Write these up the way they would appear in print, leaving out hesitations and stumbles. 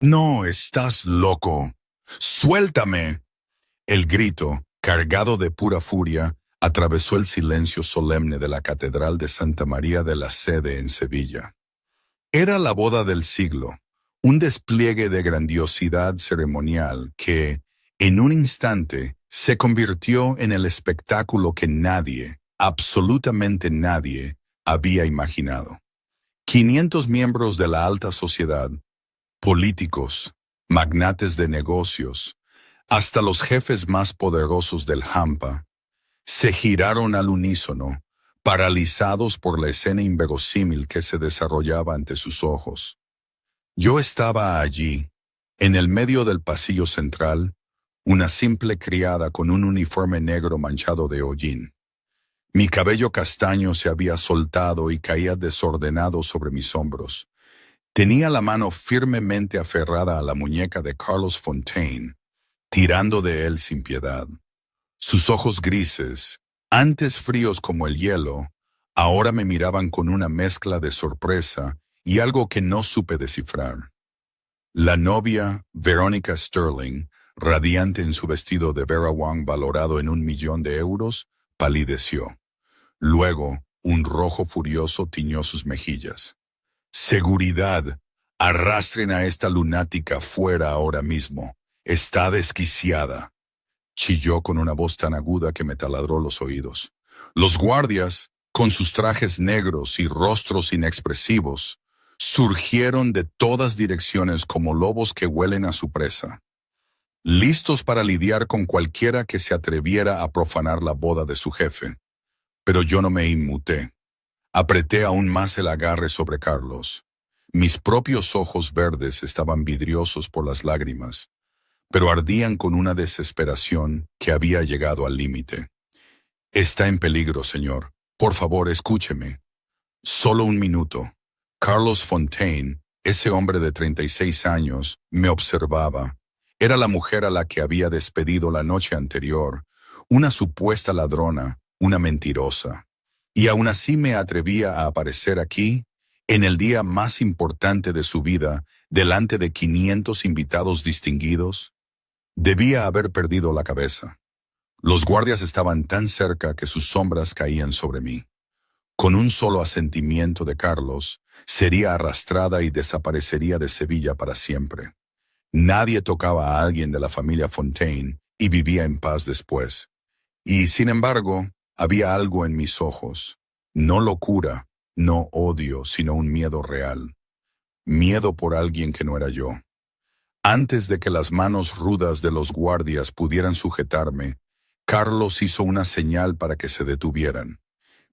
No, estás loco. ¡Suéltame! El grito, cargado de pura furia, atravesó el silencio solemne de la Catedral de Santa María de la Sede en Sevilla. Era la boda del siglo, un despliegue de grandiosidad ceremonial que, en un instante, se convirtió en el espectáculo que nadie, absolutamente nadie, había imaginado. 500 miembros de la alta sociedad, políticos, magnates de negocios, hasta los jefes más poderosos del Hampa, se giraron al unísono, paralizados por la escena inverosímil que se desarrollaba ante sus ojos. Yo estaba allí, en el medio del pasillo central, una simple criada con un uniforme negro manchado de hollín. Mi cabello castaño se había soltado y caía desordenado sobre mis hombros. Tenía la mano firmemente aferrada a la muñeca de Carlos Fontaine, tirando de él sin piedad. Sus ojos grises, antes fríos como el hielo, ahora me miraban con una mezcla de sorpresa y algo que no supe descifrar. La novia, Verónica Sterling, radiante en su vestido de Vera Wang valorado en 1 millón de euros, palideció. Luego, un rojo furioso tiñó sus mejillas. Seguridad, arrastren a esta lunática fuera ahora mismo. Está desquiciada, chilló con una voz tan aguda que me taladró los oídos. Los guardias, con sus trajes negros y rostros inexpresivos, surgieron de todas direcciones como lobos que huelen a su presa, listos para lidiar con cualquiera que se atreviera a profanar la boda de su jefe. Pero yo no me inmuté. Apreté aún más el agarre sobre Carlos. Mis propios ojos verdes estaban vidriosos por las lágrimas, pero ardían con una desesperación que había llegado al límite. Está en peligro, señor. Por favor, escúcheme. Solo un minuto. Carlos Fontaine, ese hombre de 36 años, me observaba. Era la mujer a la que había despedido la noche anterior, una supuesta ladrona, una mentirosa. Y aún así me atrevía a aparecer aquí, en el día más importante de su vida, delante de 500 invitados distinguidos. Debía haber perdido la cabeza. Los guardias estaban tan cerca que sus sombras caían sobre mí. Con un solo asentimiento de Carlos, sería arrastrada y desaparecería de Sevilla para siempre. Nadie tocaba a alguien de la familia Fontaine y vivía en paz después. Y, sin embargo, había algo en mis ojos. No locura, no odio, sino un miedo real. Miedo por alguien que no era yo. Antes de que las manos rudas de los guardias pudieran sujetarme, Carlos hizo una señal para que se detuvieran.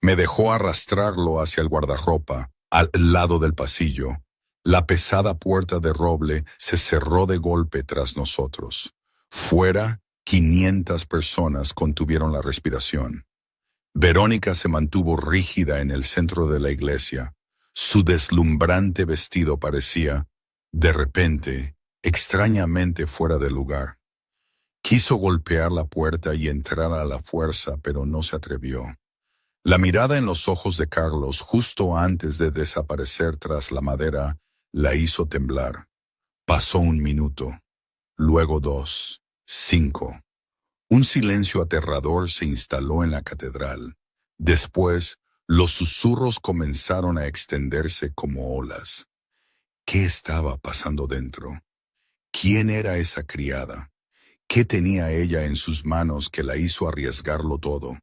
Me dejó arrastrarlo hacia el guardarropa, al lado del pasillo. La pesada puerta de roble se cerró de golpe tras nosotros. Fuera, 500 personas contuvieron la respiración. Verónica se mantuvo rígida en el centro de la iglesia. Su deslumbrante vestido parecía, de repente, extrañamente fuera de lugar. Quiso golpear la puerta y entrar a la fuerza, pero no se atrevió. La mirada en los ojos de Carlos justo antes de desaparecer tras la madera la hizo temblar. Pasó 1 minuto, luego 2, 5. Un silencio aterrador se instaló en la catedral. Después, los susurros comenzaron a extenderse como olas. ¿Qué estaba pasando dentro? ¿Quién era esa criada? ¿Qué tenía ella en sus manos que la hizo arriesgarlo todo?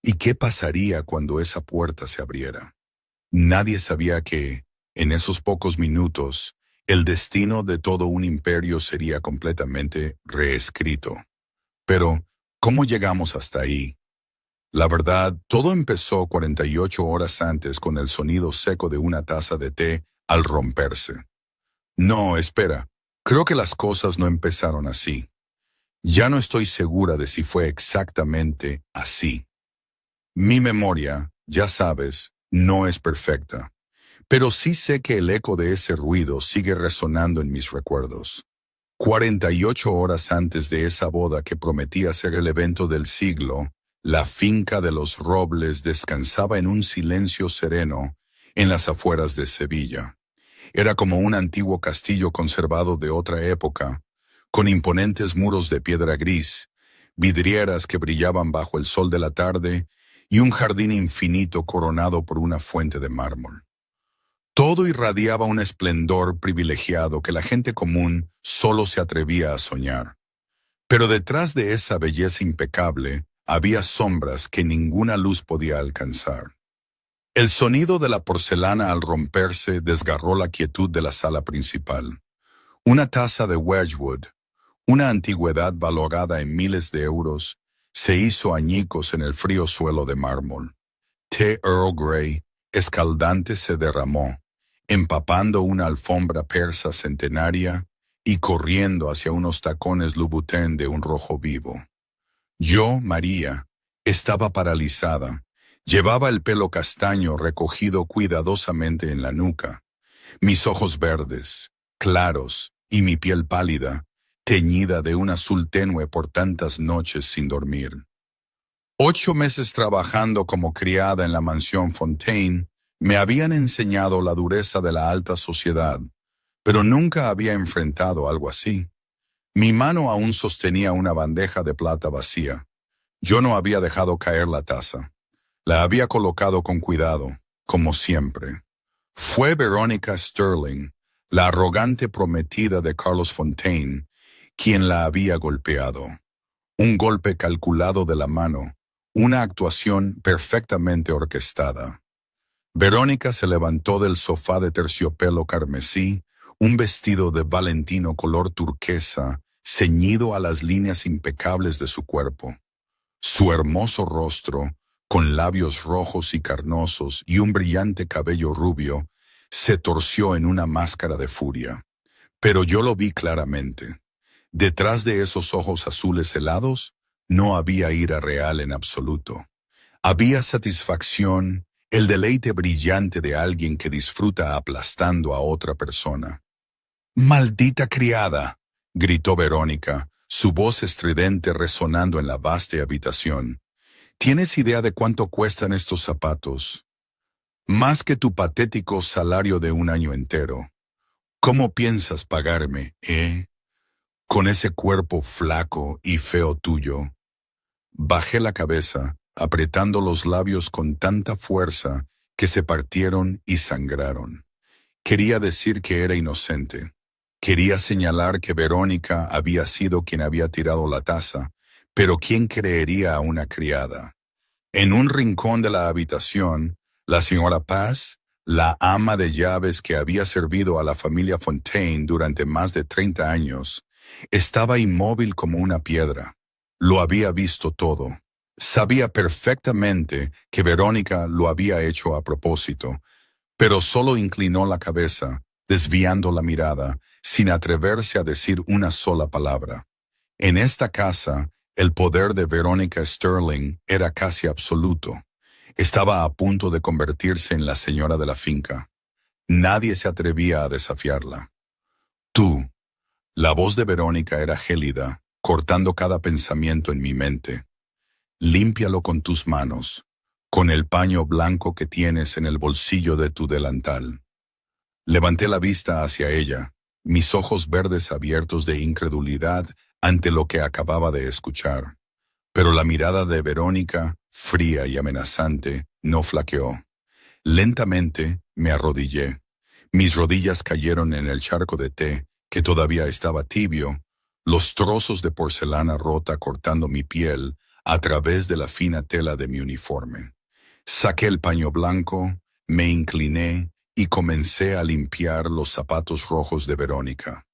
¿Y qué pasaría cuando esa puerta se abriera? Nadie sabía que, en esos pocos minutos, el destino de todo un imperio sería completamente reescrito. Pero, ¿cómo llegamos hasta ahí? La verdad, todo empezó 48 horas antes con el sonido seco de una taza de té al romperse. No, espera, creo que las cosas no empezaron así. Ya no estoy segura de si fue exactamente así. Mi memoria, ya sabes, no es perfecta, pero sí sé que el eco de ese ruido sigue resonando en mis recuerdos. 48 horas antes de esa boda que prometía ser el evento del siglo, la finca de los Robles descansaba en un silencio sereno en las afueras de Sevilla. Era como un antiguo castillo conservado de otra época, con imponentes muros de piedra gris, vidrieras que brillaban bajo el sol de la tarde y un jardín infinito coronado por una fuente de mármol. Todo irradiaba un esplendor privilegiado que la gente común solo se atrevía a soñar. Pero detrás de esa belleza impecable había sombras que ninguna luz podía alcanzar. El sonido de la porcelana al romperse desgarró la quietud de la sala principal. Una taza de Wedgwood, una antigüedad valorada en miles de euros, se hizo añicos en el frío suelo de mármol. Té Earl Grey, escaldante, se derramó, empapando una alfombra persa centenaria y corriendo hacia unos tacones Louboutin de un rojo vivo. Yo, María, estaba paralizada. Llevaba el pelo castaño recogido cuidadosamente en la nuca, mis ojos verdes, claros, y mi piel pálida, teñida de un azul tenue por tantas noches sin dormir. 8 meses trabajando como criada en la mansión Fontaine me habían enseñado la dureza de la alta sociedad, pero nunca había enfrentado algo así. Mi mano aún sostenía una bandeja de plata vacía. Yo no había dejado caer la taza. La había colocado con cuidado, como siempre. Fue Veronica Sterling, la arrogante prometida de Carlos Fontaine, quien la había golpeado. Un golpe calculado de la mano, una actuación perfectamente orquestada. Verónica se levantó del sofá de terciopelo carmesí, un vestido de Valentino color turquesa, ceñido a las líneas impecables de su cuerpo. Su hermoso rostro, con labios rojos y carnosos y un brillante cabello rubio, se torció en una máscara de furia. Pero yo lo vi claramente. Detrás de esos ojos azules helados, no había ira real en absoluto. Había satisfacción, el deleite brillante de alguien que disfruta aplastando a otra persona. «¡Maldita criada!», gritó Verónica, su voz estridente resonando en la vasta habitación. «¿Tienes idea de cuánto cuestan estos zapatos? Más que tu patético salario de un año entero. ¿Cómo piensas pagarme, con ese cuerpo flaco y feo tuyo?» Bajé la cabeza, apretando los labios con tanta fuerza que se partieron y sangraron. Quería decir que era inocente. Quería señalar que Verónica había sido quien había tirado la taza, pero ¿quién creería a una criada? En un rincón de la habitación, la señora Paz, la ama de llaves que había servido a la familia Fontaine durante más de 30 años, estaba inmóvil como una piedra. Lo había visto todo. Sabía perfectamente que Verónica lo había hecho a propósito, pero solo inclinó la cabeza, desviando la mirada, sin atreverse a decir una sola palabra. En esta casa, el poder de Verónica Sterling era casi absoluto. Estaba a punto de convertirse en la señora de la finca. Nadie se atrevía a desafiarla. «Tú». La voz de Verónica era gélida, cortando cada pensamiento en mi mente. «Límpialo con tus manos, con el paño blanco que tienes en el bolsillo de tu delantal». Levanté la vista hacia ella, mis ojos verdes abiertos de incredulidad ante lo que acababa de escuchar. Pero la mirada de Verónica, fría y amenazante, no flaqueó. Lentamente me arrodillé. Mis rodillas cayeron en el charco de té, que todavía estaba tibio, los trozos de porcelana rota cortando mi piel a través de la fina tela de mi uniforme. Saqué el paño blanco, me incliné y comencé a limpiar los zapatos rojos de Verónica.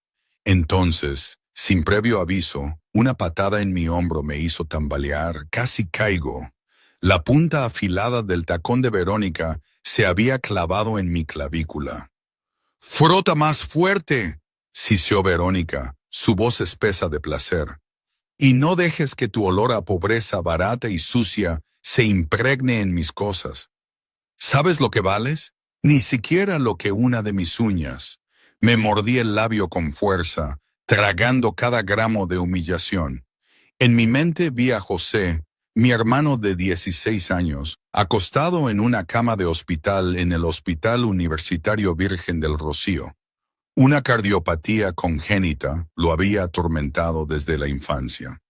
Entonces, sin previo aviso, una patada en mi hombro me hizo tambalear, casi caigo. La punta afilada del tacón de Verónica se había clavado en mi clavícula. «¡Frota más fuerte!», siseó Verónica, su voz espesa de placer. «Y no dejes que tu olor a pobreza barata y sucia se impregne en mis cosas. ¿Sabes lo que vales? Ni siquiera lo que una de mis uñas». Me mordí el labio con fuerza, tragando cada gramo de humillación. En mi mente vi a José, Mi hermano de 16 años, acostado en una cama de hospital en el Hospital Universitario Virgen del Rocío. Una cardiopatía congénita lo había atormentado desde la infancia.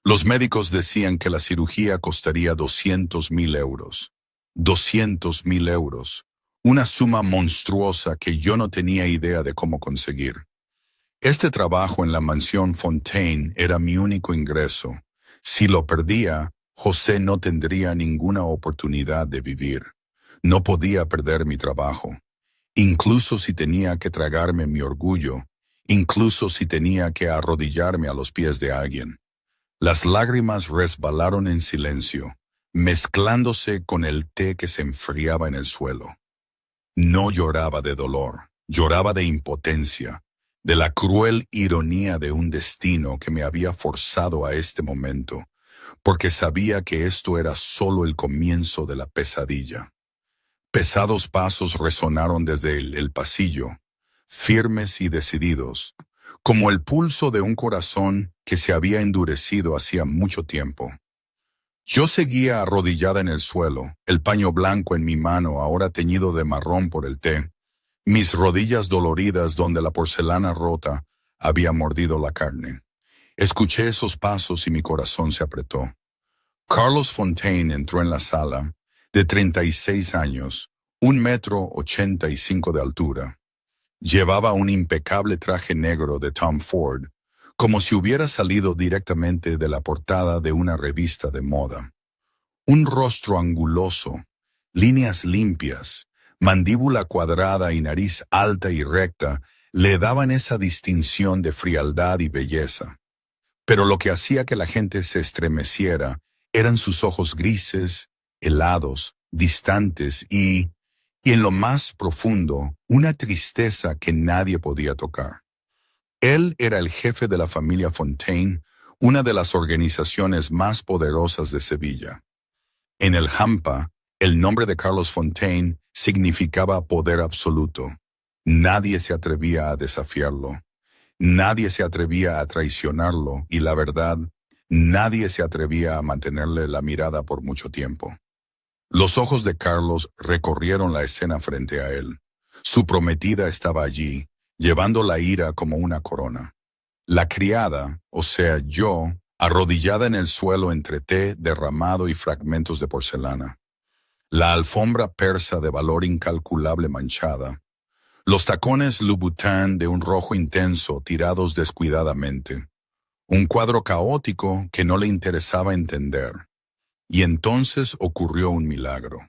Los médicos decían que la cirugía costaría 200.000 euros. 200.000 euros. Una suma monstruosa que yo no tenía idea de cómo conseguir. Este trabajo en la mansión Fontaine era mi único ingreso. Si lo perdía, José no tendría ninguna oportunidad de vivir. No podía perder mi trabajo. Incluso si tenía que tragarme mi orgullo, incluso si tenía que arrodillarme a los pies de alguien. Las lágrimas resbalaron en silencio, mezclándose con el té que se enfriaba en el suelo. No lloraba de dolor, lloraba de impotencia, de la cruel ironía de un destino que me había forzado a este momento, porque sabía que esto era solo el comienzo de la pesadilla. Pesados pasos resonaron desde el pasillo, firmes y decididos, como el pulso de un corazón que se había endurecido hacía mucho tiempo. Yo seguía arrodillada en el suelo, el paño blanco en mi mano ahora teñido de marrón por el té, mis rodillas doloridas donde la porcelana rota había mordido la carne. Escuché esos pasos y mi corazón se apretó. Carlos Fontaine entró en la sala, de 36 años, 1,85 m de altura. Llevaba un impecable traje negro de Tom Ford, como si hubiera salido directamente de la portada de una revista de moda. Un rostro anguloso, líneas limpias, mandíbula cuadrada y nariz alta y recta le daban esa distinción de frialdad y belleza. Pero lo que hacía que la gente se estremeciera eran sus ojos grises, helados, distantes y en lo más profundo, una tristeza que nadie podía tocar. Él era el jefe de la familia Fontaine, una de las organizaciones más poderosas de Sevilla. En el Hampa, el nombre de Carlos Fontaine significaba poder absoluto. Nadie se atrevía a desafiarlo. Nadie se atrevía a traicionarlo y, la verdad, nadie se atrevía a mantenerle la mirada por mucho tiempo. Los ojos de Carlos recorrieron la escena frente a él. Su prometida estaba allí, llevando la ira como una corona. La criada, o sea, yo, arrodillada en el suelo entre té derramado y fragmentos de porcelana. La alfombra persa de valor incalculable manchada. Los tacones Louboutin de un rojo intenso tirados descuidadamente. Un cuadro caótico que no le interesaba entender. Y entonces ocurrió un milagro.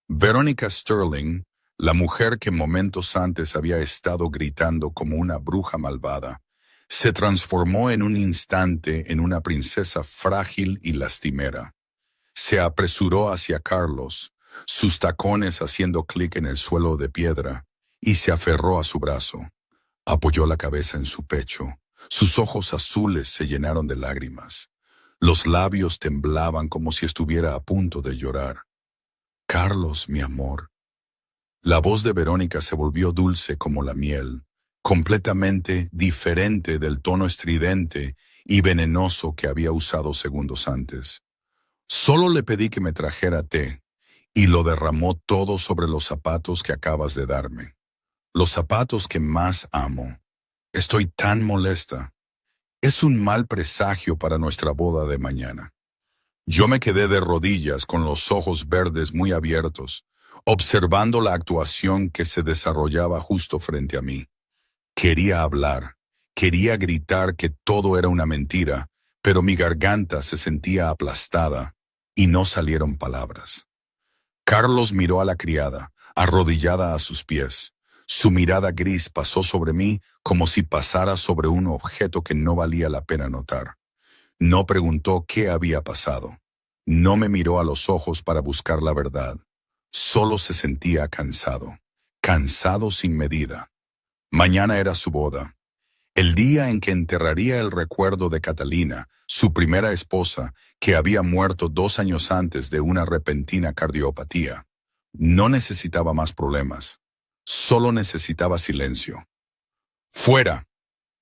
Veronica Sterling, la mujer que momentos antes había estado gritando como una bruja malvada, se transformó en un instante en una princesa frágil y lastimera. Se apresuró hacia Carlos, sus tacones haciendo clic en el suelo de piedra, y se aferró a su brazo. Apoyó la cabeza en su pecho. Sus ojos azules se llenaron de lágrimas. Los labios temblaban como si estuviera a punto de llorar. Carlos, mi amor. La voz de Verónica se volvió dulce como la miel, completamente diferente del tono estridente y venenoso que había usado segundos antes. Solo le pedí que me trajera té, y lo derramó todo sobre los zapatos que acabas de darme. Los zapatos que más amo. Estoy tan molesta. Es un mal presagio para nuestra boda de mañana. Yo me quedé de rodillas con los ojos verdes muy abiertos, observando la actuación que se desarrollaba justo frente a mí. Quería hablar, quería gritar que todo era una mentira, pero mi garganta se sentía aplastada y no salieron palabras. Carlos miró a la criada, arrodillada a sus pies. Su mirada gris pasó sobre mí como si pasara sobre un objeto que no valía la pena notar. No preguntó qué había pasado. No me miró a los ojos para buscar la verdad. Solo se sentía cansado. Cansado sin medida. Mañana era su boda. El día en que enterraría el recuerdo de Catalina, su primera esposa, que había muerto 2 años antes de una repentina cardiopatía. No necesitaba más problemas. Solo necesitaba silencio. ¡Fuera!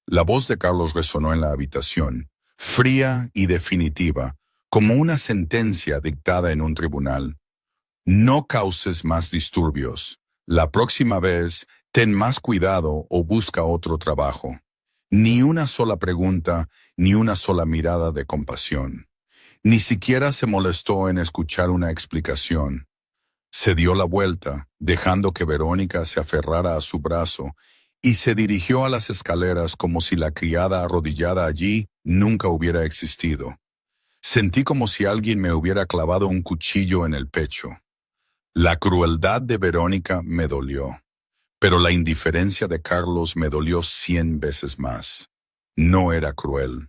La voz de Carlos resonó en la habitación, fría y definitiva, como una sentencia dictada en un tribunal. No causes más disturbios. La próxima vez, ten más cuidado o busca otro trabajo. Ni una sola pregunta, ni una sola mirada de compasión. Ni siquiera se molestó en escuchar una explicación. Se dio la vuelta, dejando que Verónica se aferrara a su brazo, y se dirigió a las escaleras como si la criada arrodillada allí nunca hubiera existido. Sentí como si alguien me hubiera clavado un cuchillo en el pecho. La crueldad de Verónica me dolió, pero la indiferencia de Carlos me dolió 100 veces más. No era cruel.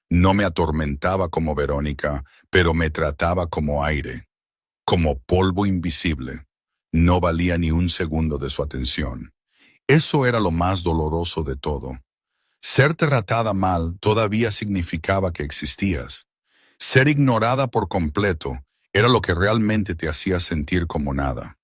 No me atormentaba como Verónica, pero me trataba como aire, como polvo invisible. No valía ni un segundo de su atención. Eso era lo más doloroso de todo. Ser tratada mal todavía significaba que existías. Ser ignorada por completo era lo que realmente te hacía sentir como nada.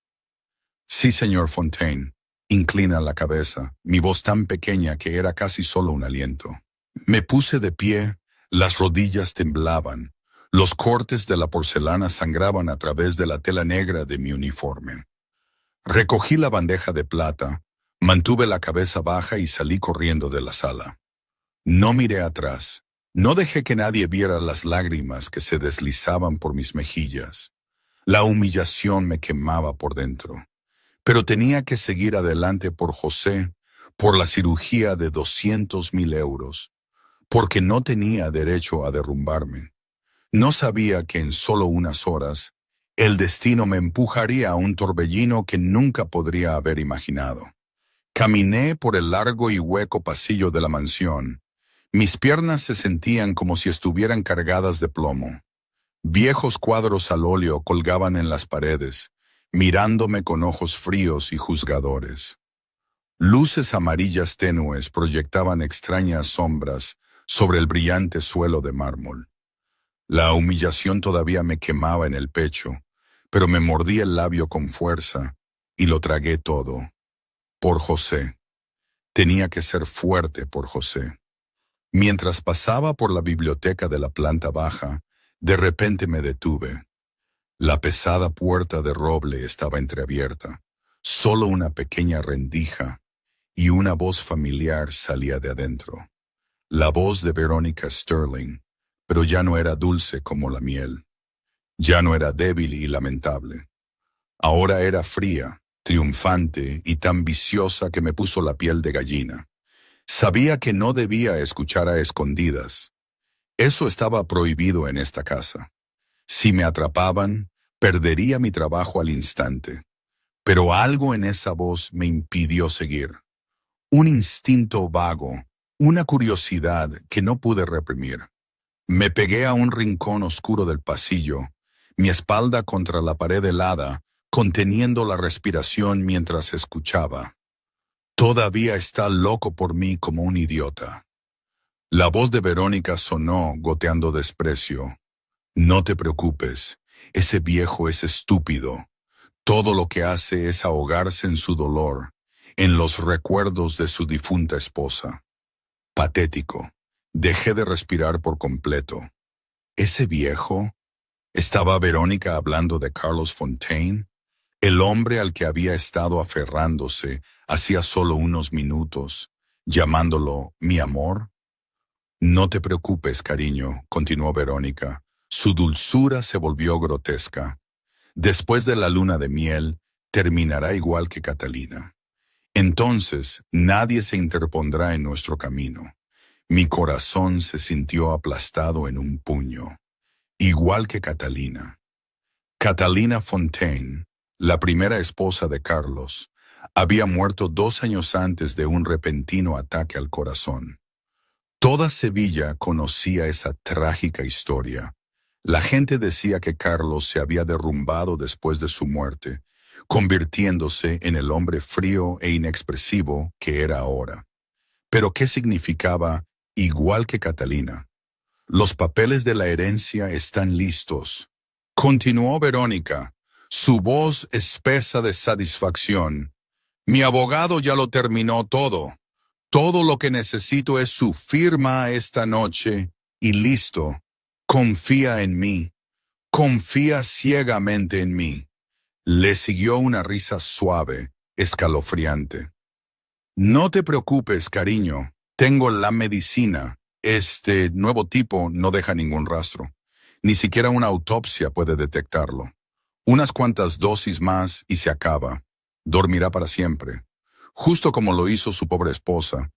Sí, señor Fontaine, inclina la cabeza, mi voz tan pequeña que era casi solo un aliento. Me puse de pie, las rodillas temblaban, los cortes de la porcelana sangraban a través de la tela negra de mi uniforme. Recogí la bandeja de plata, mantuve la cabeza baja y salí corriendo de la sala. No miré atrás. No dejé que nadie viera las lágrimas que se deslizaban por mis mejillas. La humillación me quemaba por dentro. Pero tenía que seguir adelante por José, por la cirugía de 200,000 euros, porque no tenía derecho a derrumbarme. No sabía que en solo unas horas el destino me empujaría a un torbellino que nunca podría haber imaginado. Caminé por el largo y hueco pasillo de la mansión. Mis piernas se sentían como si estuvieran cargadas de plomo. Viejos cuadros al óleo colgaban en las paredes, mirándome con ojos fríos y juzgadores. Luces amarillas tenues proyectaban extrañas sombras sobre el brillante suelo de mármol. La humillación todavía me quemaba en el pecho, pero me mordí el labio con fuerza y lo tragué todo. Por José. Tenía que ser fuerte por José. Mientras pasaba por la biblioteca de la planta baja, de repente me detuve. La pesada puerta de roble estaba entreabierta. Solo una pequeña rendija y una voz familiar salía de adentro. La voz de Verónica Sterling, pero ya no era dulce como la miel. Ya no era débil y lamentable. Ahora era fría, triunfante y tan viciosa que me puso la piel de gallina. Sabía que no debía escuchar a escondidas. Eso estaba prohibido en esta casa. Si me atrapaban, perdería mi trabajo al instante. Pero algo en esa voz me impidió seguir. Un instinto vago, una curiosidad que no pude reprimir. Me pegué a un rincón oscuro del pasillo, mi espalda contra la pared helada, conteniendo la respiración mientras escuchaba. Todavía está loco por mí como un idiota. La voz de Verónica sonó goteando desprecio. No te preocupes, ese viejo es estúpido. Todo lo que hace es ahogarse en su dolor, en los recuerdos de su difunta esposa. Patético. Dejé de respirar por completo. ¿Ese viejo? ¿Estaba Verónica hablando de Carlos Fontaine? El hombre al que había estado aferrándose hacía solo unos minutos, llamándolo mi amor. No te preocupes, cariño, continuó Verónica. Su dulzura se volvió grotesca. Después de la luna de miel, terminará igual que Catalina. Entonces, nadie se interpondrá en nuestro camino. Mi corazón se sintió aplastado en un puño, igual que Catalina. Catalina Fontaine, la primera esposa de Carlos, había muerto 2 años antes de un repentino ataque al corazón. Toda Sevilla conocía esa trágica historia. La gente decía que Carlos se había derrumbado después de su muerte, convirtiéndose en el hombre frío e inexpresivo que era ahora. Pero ¿qué significaba igual que Catalina? Los papeles de la herencia están listos. Continuó Verónica, su voz espesa de satisfacción. Mi abogado ya lo terminó todo. Todo lo que necesito es su firma esta noche y listo. Confía en mí. Confía ciegamente en mí. Le siguió una risa suave, escalofriante. No te preocupes, cariño. Tengo la medicina. Este nuevo tipo no deja ningún rastro. Ni siquiera una autopsia puede detectarlo. Unas cuantas dosis más y se acaba. Dormirá para siempre. Justo como lo hizo su pobre esposa.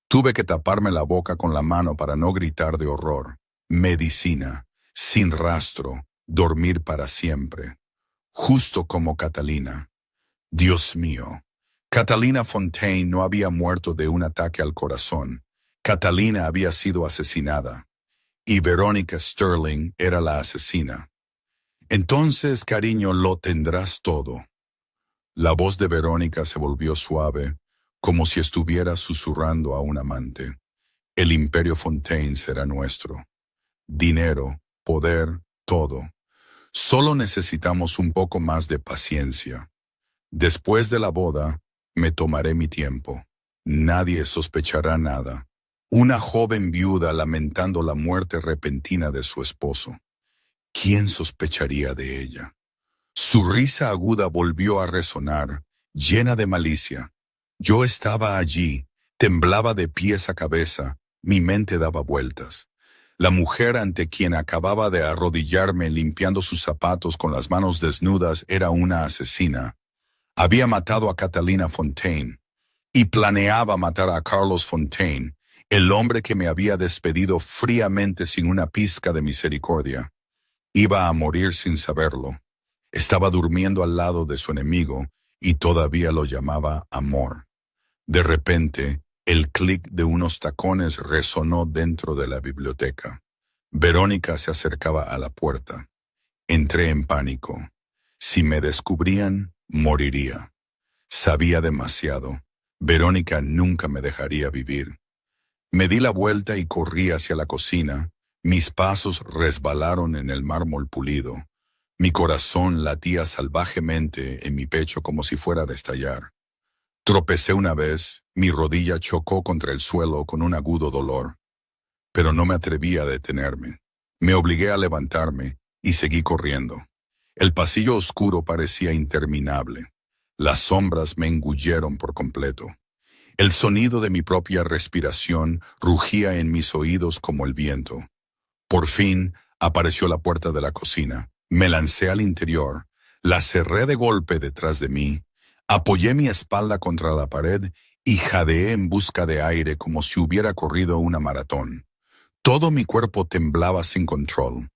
Tuve que taparme la boca con la mano para no gritar de horror. Medicina, sin rastro, dormir para siempre. Justo como Catalina. Dios mío. Catalina Fontaine no había muerto de un ataque al corazón. Catalina había sido asesinada. Y Verónica Sterling era la asesina. Entonces, cariño, lo tendrás todo. La voz de Verónica se volvió suave, como si estuviera susurrando a un amante. El imperio Fontaine será nuestro. Dinero, poder, todo. Solo necesitamos un poco más de paciencia. Después de la boda, me tomaré mi tiempo. Nadie sospechará nada. Una joven viuda lamentando la muerte repentina de su esposo. ¿Quién sospecharía de ella? Su risa aguda volvió a resonar, llena de malicia. Yo estaba allí, temblaba de pies a cabeza, mi mente daba vueltas. La mujer ante quien acababa de arrodillarme limpiando sus zapatos con las manos desnudas era una asesina. Había matado a Catalina Fontaine y planeaba matar a Carlos Fontaine, el hombre que me había despedido fríamente sin una pizca de misericordia. Iba a morir sin saberlo. Estaba durmiendo al lado de su enemigo y todavía lo llamaba amor. De repente, el clic de unos tacones resonó dentro de la biblioteca. Verónica se acercaba a la puerta. Entré en pánico. Si me descubrían, moriría. Sabía demasiado. Verónica nunca me dejaría vivir. Me di la vuelta y corrí hacia la cocina. Mis pasos resbalaron en el mármol pulido. Mi corazón latía salvajemente en mi pecho como si fuera a estallar. Tropecé una vez, mi rodilla chocó contra el suelo con un agudo dolor. Pero no me atreví a detenerme. Me obligué a levantarme y seguí corriendo. El pasillo oscuro parecía interminable. Las sombras me engulleron por completo. El sonido de mi propia respiración rugía en mis oídos como el viento. Por fin apareció la puerta de la cocina. Me lancé al interior, la cerré de golpe detrás de mí, apoyé mi espalda contra la pared y jadeé en busca de aire como si hubiera corrido una maratón. Todo mi cuerpo temblaba sin control.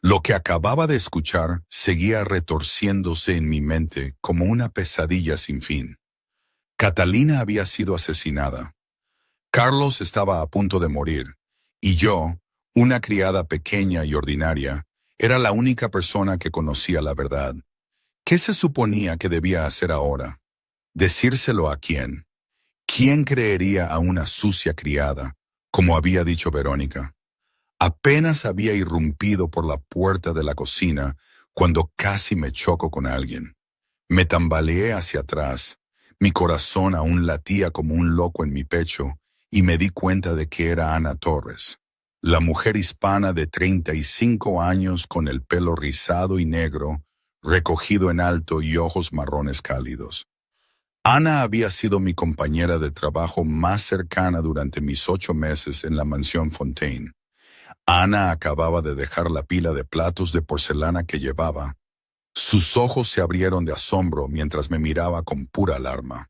Lo que acababa de escuchar seguía retorciéndose en mi mente como una pesadilla sin fin. Catalina había sido asesinada. Carlos estaba a punto de morir, y yo, una criada pequeña y ordinaria, era la única persona que conocía la verdad. ¿Qué se suponía que debía hacer ahora? ¿Decírselo a quién? ¿Quién creería a una sucia criada, como había dicho Verónica? Apenas había irrumpido por la puerta de la cocina cuando casi me choco con alguien. Me tambaleé hacia atrás, mi corazón aún latía como un loco en mi pecho y me di cuenta de que era Ana Torres, la mujer hispana de 35 años con el pelo rizado y negro, recogido en alto y ojos marrones cálidos. Ana había sido mi compañera de trabajo más cercana durante mis 8 meses en la mansión Fontaine. Ana acababa de dejar la pila de platos de porcelana que llevaba. Sus ojos se abrieron de asombro mientras me miraba con pura alarma.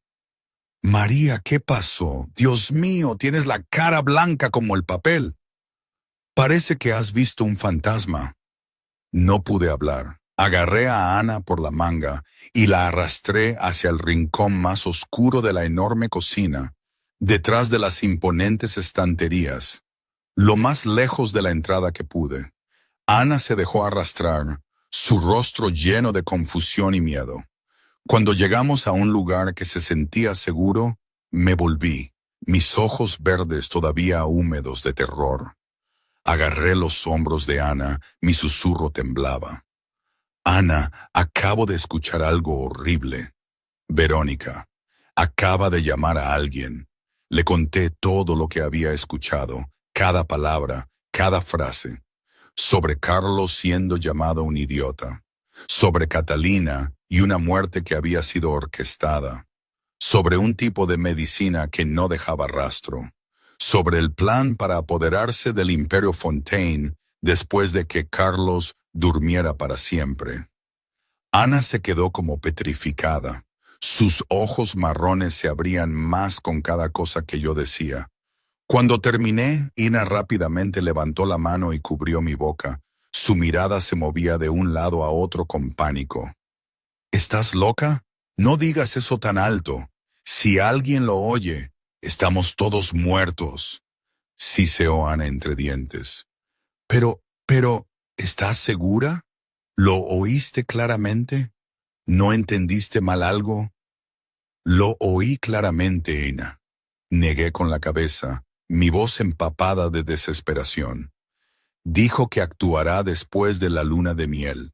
María, ¿qué pasó? Dios mío, tienes la cara blanca como el papel. Parece que has visto un fantasma. No pude hablar. Agarré a Ana por la manga y la arrastré hacia el rincón más oscuro de la enorme cocina, detrás de las imponentes estanterías, lo más lejos de la entrada que pude. Ana se dejó arrastrar, su rostro lleno de confusión y miedo. Cuando llegamos a un lugar que se sentía seguro, me volví, mis ojos verdes todavía húmedos de terror. Agarré los hombros de Ana, mi susurro temblaba. Ana, acabo de escuchar algo horrible. Verónica, acaba de llamar a alguien. Le conté todo lo que había escuchado, cada palabra, cada frase. sobre Carlos siendo llamado un idiota, sobre Catalina y una muerte que había sido orquestada, sobre un tipo de medicina que no dejaba rastro, sobre el plan para apoderarse del Imperio Fontaine después de que Carlos durmiera para siempre. Ana se quedó como petrificada. Sus ojos marrones se abrían más con cada cosa que yo decía. Cuando terminé, Ina rápidamente levantó la mano y cubrió mi boca. Su mirada se movía de un lado a otro con pánico. ¿Estás loca? No digas eso tan alto. Si alguien lo oye, estamos todos muertos. Siseó Ana entre dientes. Pero, ¿estás segura? ¿Lo oíste claramente? ¿No entendiste mal algo? Lo oí claramente, Ina. Negué con la cabeza, mi voz empapada de desesperación. Dijo que actuará después de la luna de miel.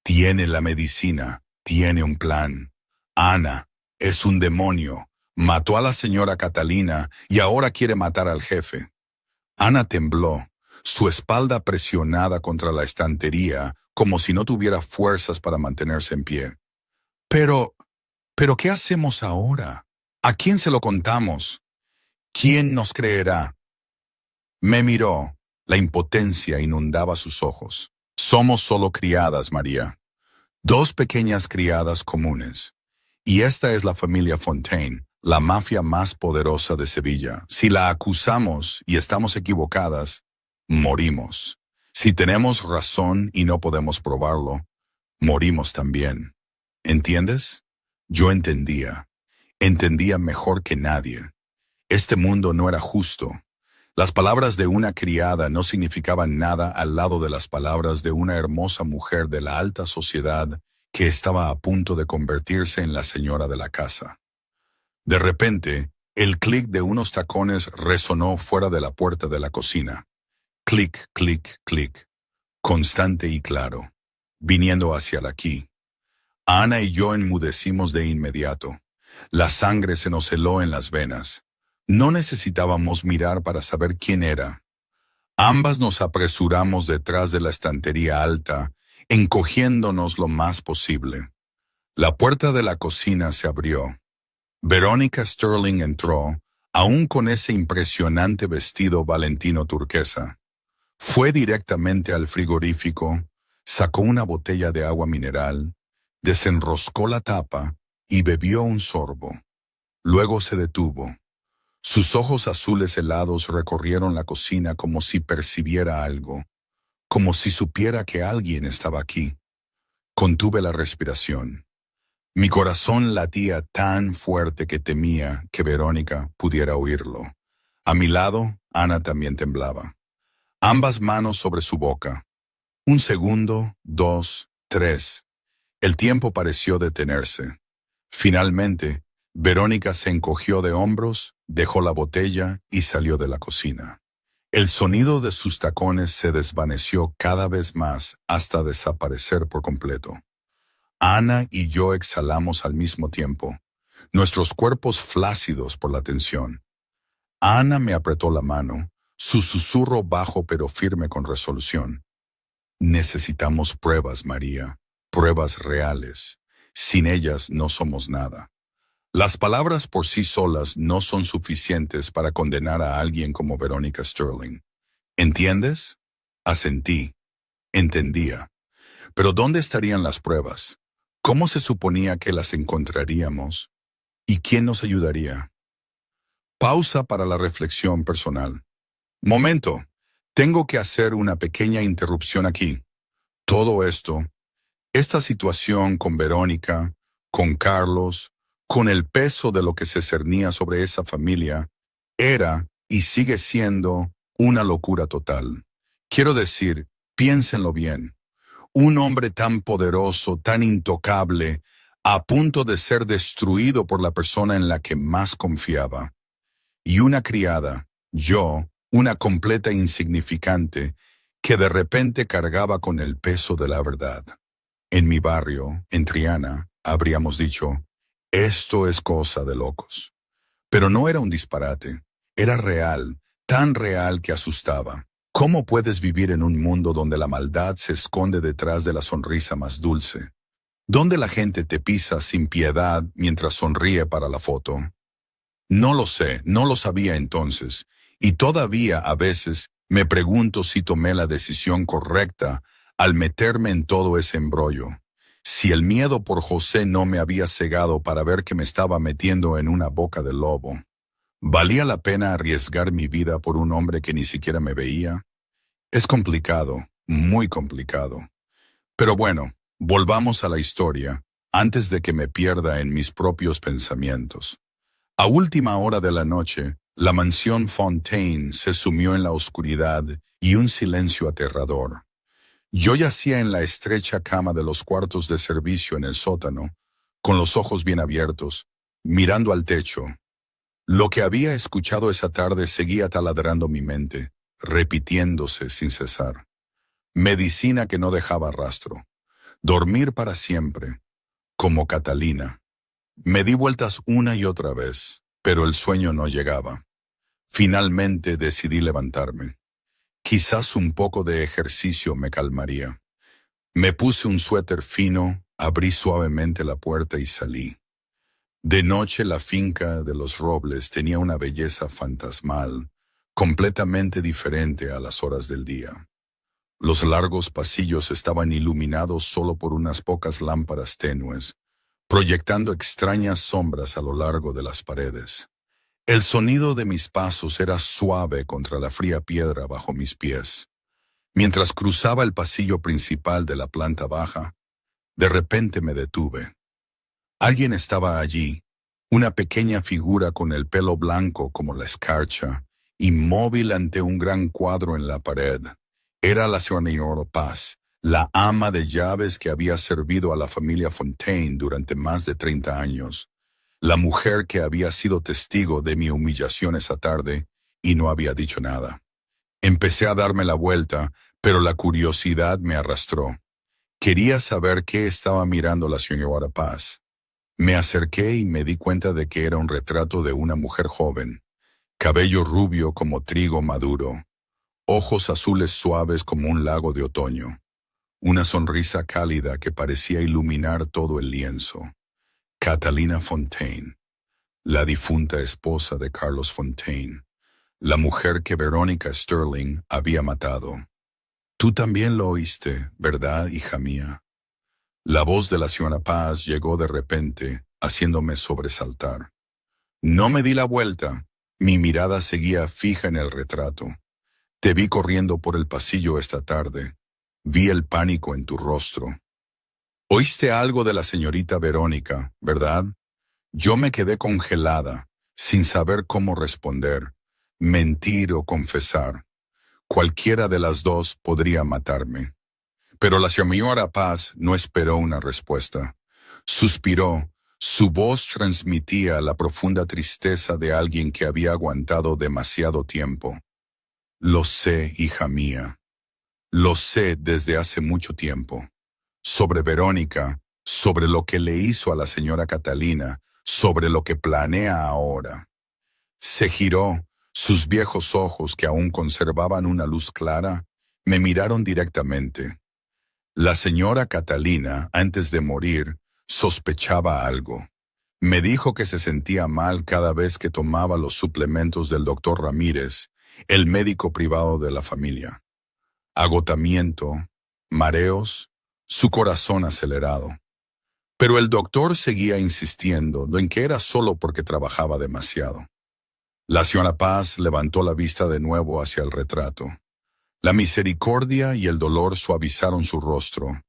Tiene la medicina, tiene un plan. Ana, es un demonio. Mató a la señora Catalina y ahora quiere matar al jefe. Ana tembló, su espalda presionada contra la estantería, como si no tuviera fuerzas para mantenerse en pie. Pero, ¿qué hacemos ahora? ¿A quién se lo contamos? ¿Quién nos creerá? Me miró. La impotencia inundaba sus ojos. Somos solo criadas, María. Dos pequeñas criadas comunes. Y esta es la familia Fontaine, la mafia más poderosa de Sevilla. Si la acusamos y estamos equivocadas, morimos. Si tenemos razón y no podemos probarlo, morimos también. ¿Entiendes? Yo entendía. Entendía mejor que nadie. Este mundo no era justo. Las palabras de una criada no significaban nada al lado de las palabras de una hermosa mujer de la alta sociedad que estaba a punto de convertirse en la señora de la casa. De repente, el clic de unos tacones resonó fuera de la puerta de la cocina. Clic, clic, clic. Constante y claro. Viniendo hacia aquí. Ana y yo enmudecimos de inmediato. La sangre se nos heló en las venas. No necesitábamos mirar para saber quién era. Ambas nos apresuramos detrás de la estantería alta, encogiéndonos lo más posible. La puerta de la cocina se abrió. Verónica Sterling entró, aún con ese impresionante vestido valentino turquesa. Fue directamente al frigorífico, sacó una botella de agua mineral, desenroscó la tapa y bebió un sorbo. Luego se detuvo. Sus ojos azules helados recorrieron la cocina como si percibiera algo, como si supiera que alguien estaba aquí. Contuve la respiración. Mi corazón latía tan fuerte que temía que Verónica pudiera oírlo. A mi lado, Ana también temblaba. Ambas manos sobre su boca. Un segundo, 2, 3. El tiempo pareció detenerse. Finalmente, Verónica se encogió de hombros, dejó la botella y salió de la cocina. El sonido de sus tacones se desvaneció cada vez más hasta desaparecer por completo. Ana y yo exhalamos al mismo tiempo, nuestros cuerpos flácidos por la tensión. Ana me apretó la mano, su susurro bajo pero firme con resolución. Necesitamos pruebas, María, pruebas reales. Sin ellas no somos nada. Las palabras por sí solas no son suficientes para condenar a alguien como Verónica Sterling. ¿Entiendes? Asentí. Entendía. Pero ¿dónde estarían las pruebas? ¿Cómo se suponía que las encontraríamos? ¿Y quién nos ayudaría? Pausa para la reflexión personal. Momento. Tengo que hacer una pequeña interrupción aquí. Todo esto, esta situación con Verónica, con Carlos, con el peso de lo que se cernía sobre esa familia, era y sigue siendo una locura total. Quiero decir, piénsenlo bien. Un hombre tan poderoso, tan intocable, a punto de ser destruido por la persona en la que más confiaba. Y una criada, yo, una completa insignificante, que de repente cargaba con el peso de la verdad. En mi barrio, en Triana, habríamos dicho, esto es cosa de locos. Pero no era un disparate, era real, tan real que asustaba. ¿Cómo puedes vivir en un mundo donde la maldad se esconde detrás de la sonrisa más dulce? ¿Donde la gente te pisa sin piedad mientras sonríe para la foto? No lo sé, no lo sabía entonces, y todavía a veces me pregunto si tomé la decisión correcta al meterme en todo ese embrollo. Si el miedo por José no me había cegado para ver que me estaba metiendo en una boca de lobo. ¿Valía la pena arriesgar mi vida por un hombre que ni siquiera me veía? Es complicado, muy complicado. Pero bueno, volvamos a la historia, antes de que me pierda en mis propios pensamientos. A última hora de la noche, la mansión Fontaine se sumió en la oscuridad y un silencio aterrador. Yo yacía en la estrecha cama de los cuartos de servicio en el sótano, con los ojos bien abiertos, mirando al techo. Lo que había escuchado esa tarde seguía taladrando mi mente, repitiéndose sin cesar. Medicina que no dejaba rastro. Dormir para siempre, como Catalina. Me di vueltas una y otra vez, pero el sueño no llegaba. Finalmente decidí levantarme. Quizás un poco de ejercicio me calmaría. Me puse un suéter fino, abrí suavemente la puerta y salí. De noche la finca de los Robles tenía una belleza fantasmal, completamente diferente a las horas del día. Los largos pasillos estaban iluminados solo por unas pocas lámparas tenues, proyectando extrañas sombras a lo largo de las paredes. El sonido de mis pasos era suave contra la fría piedra bajo mis pies. Mientras cruzaba el pasillo principal de la planta baja, de repente me detuve. Alguien estaba allí, una pequeña figura con el pelo blanco como la escarcha, inmóvil ante un gran cuadro en la pared. Era la señora Paz, la ama de llaves que había servido a la familia Fontaine durante más de 30 años, la mujer que había sido testigo de mi humillación esa tarde y no había dicho nada. Empecé a darme la vuelta, pero la curiosidad me arrastró. Quería saber qué estaba mirando la señora Paz. Me acerqué y me di cuenta de que era un retrato de una mujer joven, cabello rubio como trigo maduro, ojos azules suaves como un lago de otoño, una sonrisa cálida que parecía iluminar todo el lienzo. Catalina Fontaine, la difunta esposa de Carlos Fontaine, la mujer que Verónica Sterling había matado. Tú también lo oíste, ¿verdad, hija mía? La voz de la señora Paz llegó de repente, haciéndome sobresaltar. No me di la vuelta, mi mirada seguía fija en el retrato. Te vi corriendo por el pasillo esta tarde. Vi el pánico en tu rostro. Oíste algo de la señorita Verónica, ¿verdad? Yo me quedé congelada, sin saber cómo responder, mentir o confesar. Cualquiera de las dos podría matarme. Pero la señora Paz no esperó una respuesta. Suspiró. Su voz transmitía la profunda tristeza de alguien que había aguantado demasiado tiempo. Lo sé, hija mía. Lo sé desde hace mucho tiempo. Sobre Verónica, sobre lo que le hizo a la señora Catalina, sobre lo que planea ahora. Se giró, sus viejos ojos que aún conservaban una luz clara, me miraron directamente. La señora Catalina, antes de morir, sospechaba algo. Me dijo que se sentía mal cada vez que tomaba los suplementos del doctor Ramírez, el médico privado de la familia. Agotamiento, mareos, su corazón acelerado. Pero el doctor seguía insistiendo en que era solo porque trabajaba demasiado. La señora Paz levantó la vista de nuevo hacia el retrato. La misericordia y el dolor suavizaron su rostro.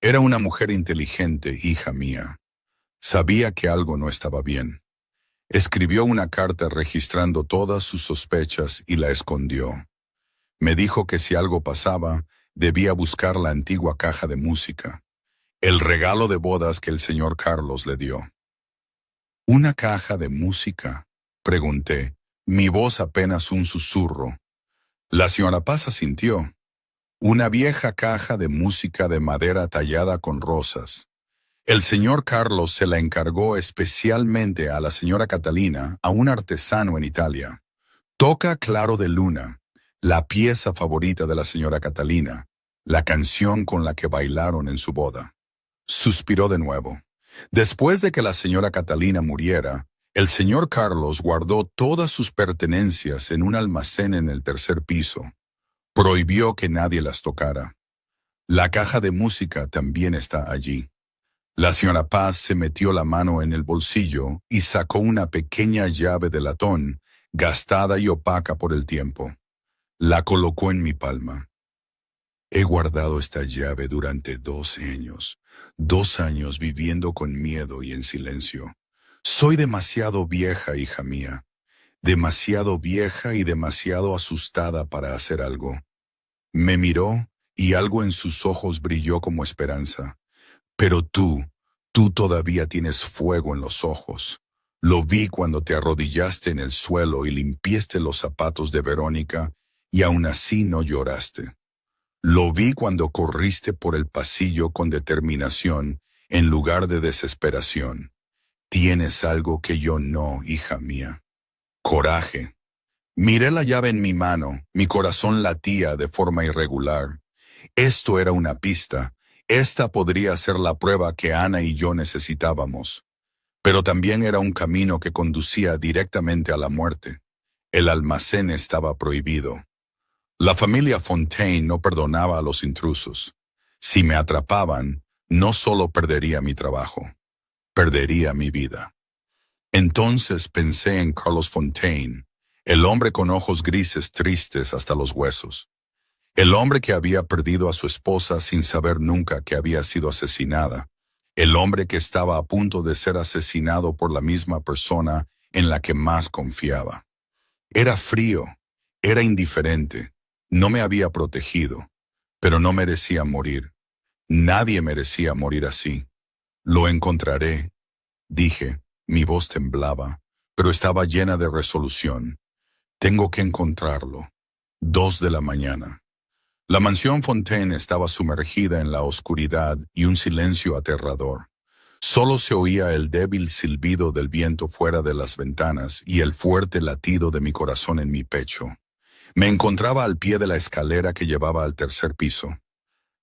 Era una mujer inteligente, hija mía. Sabía que algo no estaba bien. Escribió una carta registrando todas sus sospechas y la escondió. Me dijo que si algo pasaba, debía buscar la antigua caja de música, el regalo de bodas que el señor Carlos le dio. ¿Una caja de música?, pregunté, mi voz apenas un susurro. La señora Paz asintió. Una vieja caja de música de madera tallada con rosas. El señor Carlos se la encargó especialmente a la señora Catalina, a un artesano en Italia. Toca Claro de Luna, la pieza favorita de la señora Catalina, la canción con la que bailaron en su boda. Suspiró de nuevo. Después de que la señora Catalina muriera, el señor Carlos guardó todas sus pertenencias en un almacén en el tercer piso. Prohibió que nadie las tocara. La caja de música también está allí. La señora Paz se metió la mano en el bolsillo y sacó una pequeña llave de latón, gastada y opaca por el tiempo. La colocó en mi palma. He guardado esta llave durante 12 años. 2 años viviendo con miedo y en silencio. Soy demasiado vieja, hija mía. Demasiado vieja y demasiado asustada para hacer algo. Me miró y algo en sus ojos brilló como esperanza. Pero tú todavía tienes fuego en los ojos. Lo vi cuando te arrodillaste en el suelo y limpiaste los zapatos de Verónica y aún así no lloraste. Lo vi cuando corriste por el pasillo con determinación en lugar de desesperación. Tienes algo que yo no, hija mía. Coraje. Miré la llave en mi mano, mi corazón latía de forma irregular. Esto era una pista. Esta podría ser la prueba que Ana y yo necesitábamos. Pero también era un camino que conducía directamente a la muerte. El almacén estaba prohibido. La familia Fontaine no perdonaba a los intrusos. Si me atrapaban, no solo perdería mi trabajo, perdería mi vida. Entonces pensé en Carlos Fontaine, el hombre con ojos grises tristes hasta los huesos. El hombre que había perdido a su esposa sin saber nunca que había sido asesinada. El hombre que estaba a punto de ser asesinado por la misma persona en la que más confiaba. Era frío, era indiferente, no me había protegido, pero no merecía morir. Nadie merecía morir así. Lo encontraré, dije, mi voz temblaba, pero estaba llena de resolución. Tengo que encontrarlo. 2 de la mañana. La mansión Fontaine estaba sumergida en la oscuridad y un silencio aterrador. Solo se oía el débil silbido del viento fuera de las ventanas y el fuerte latido de mi corazón en mi pecho. Me encontraba al pie de la escalera que llevaba al tercer piso.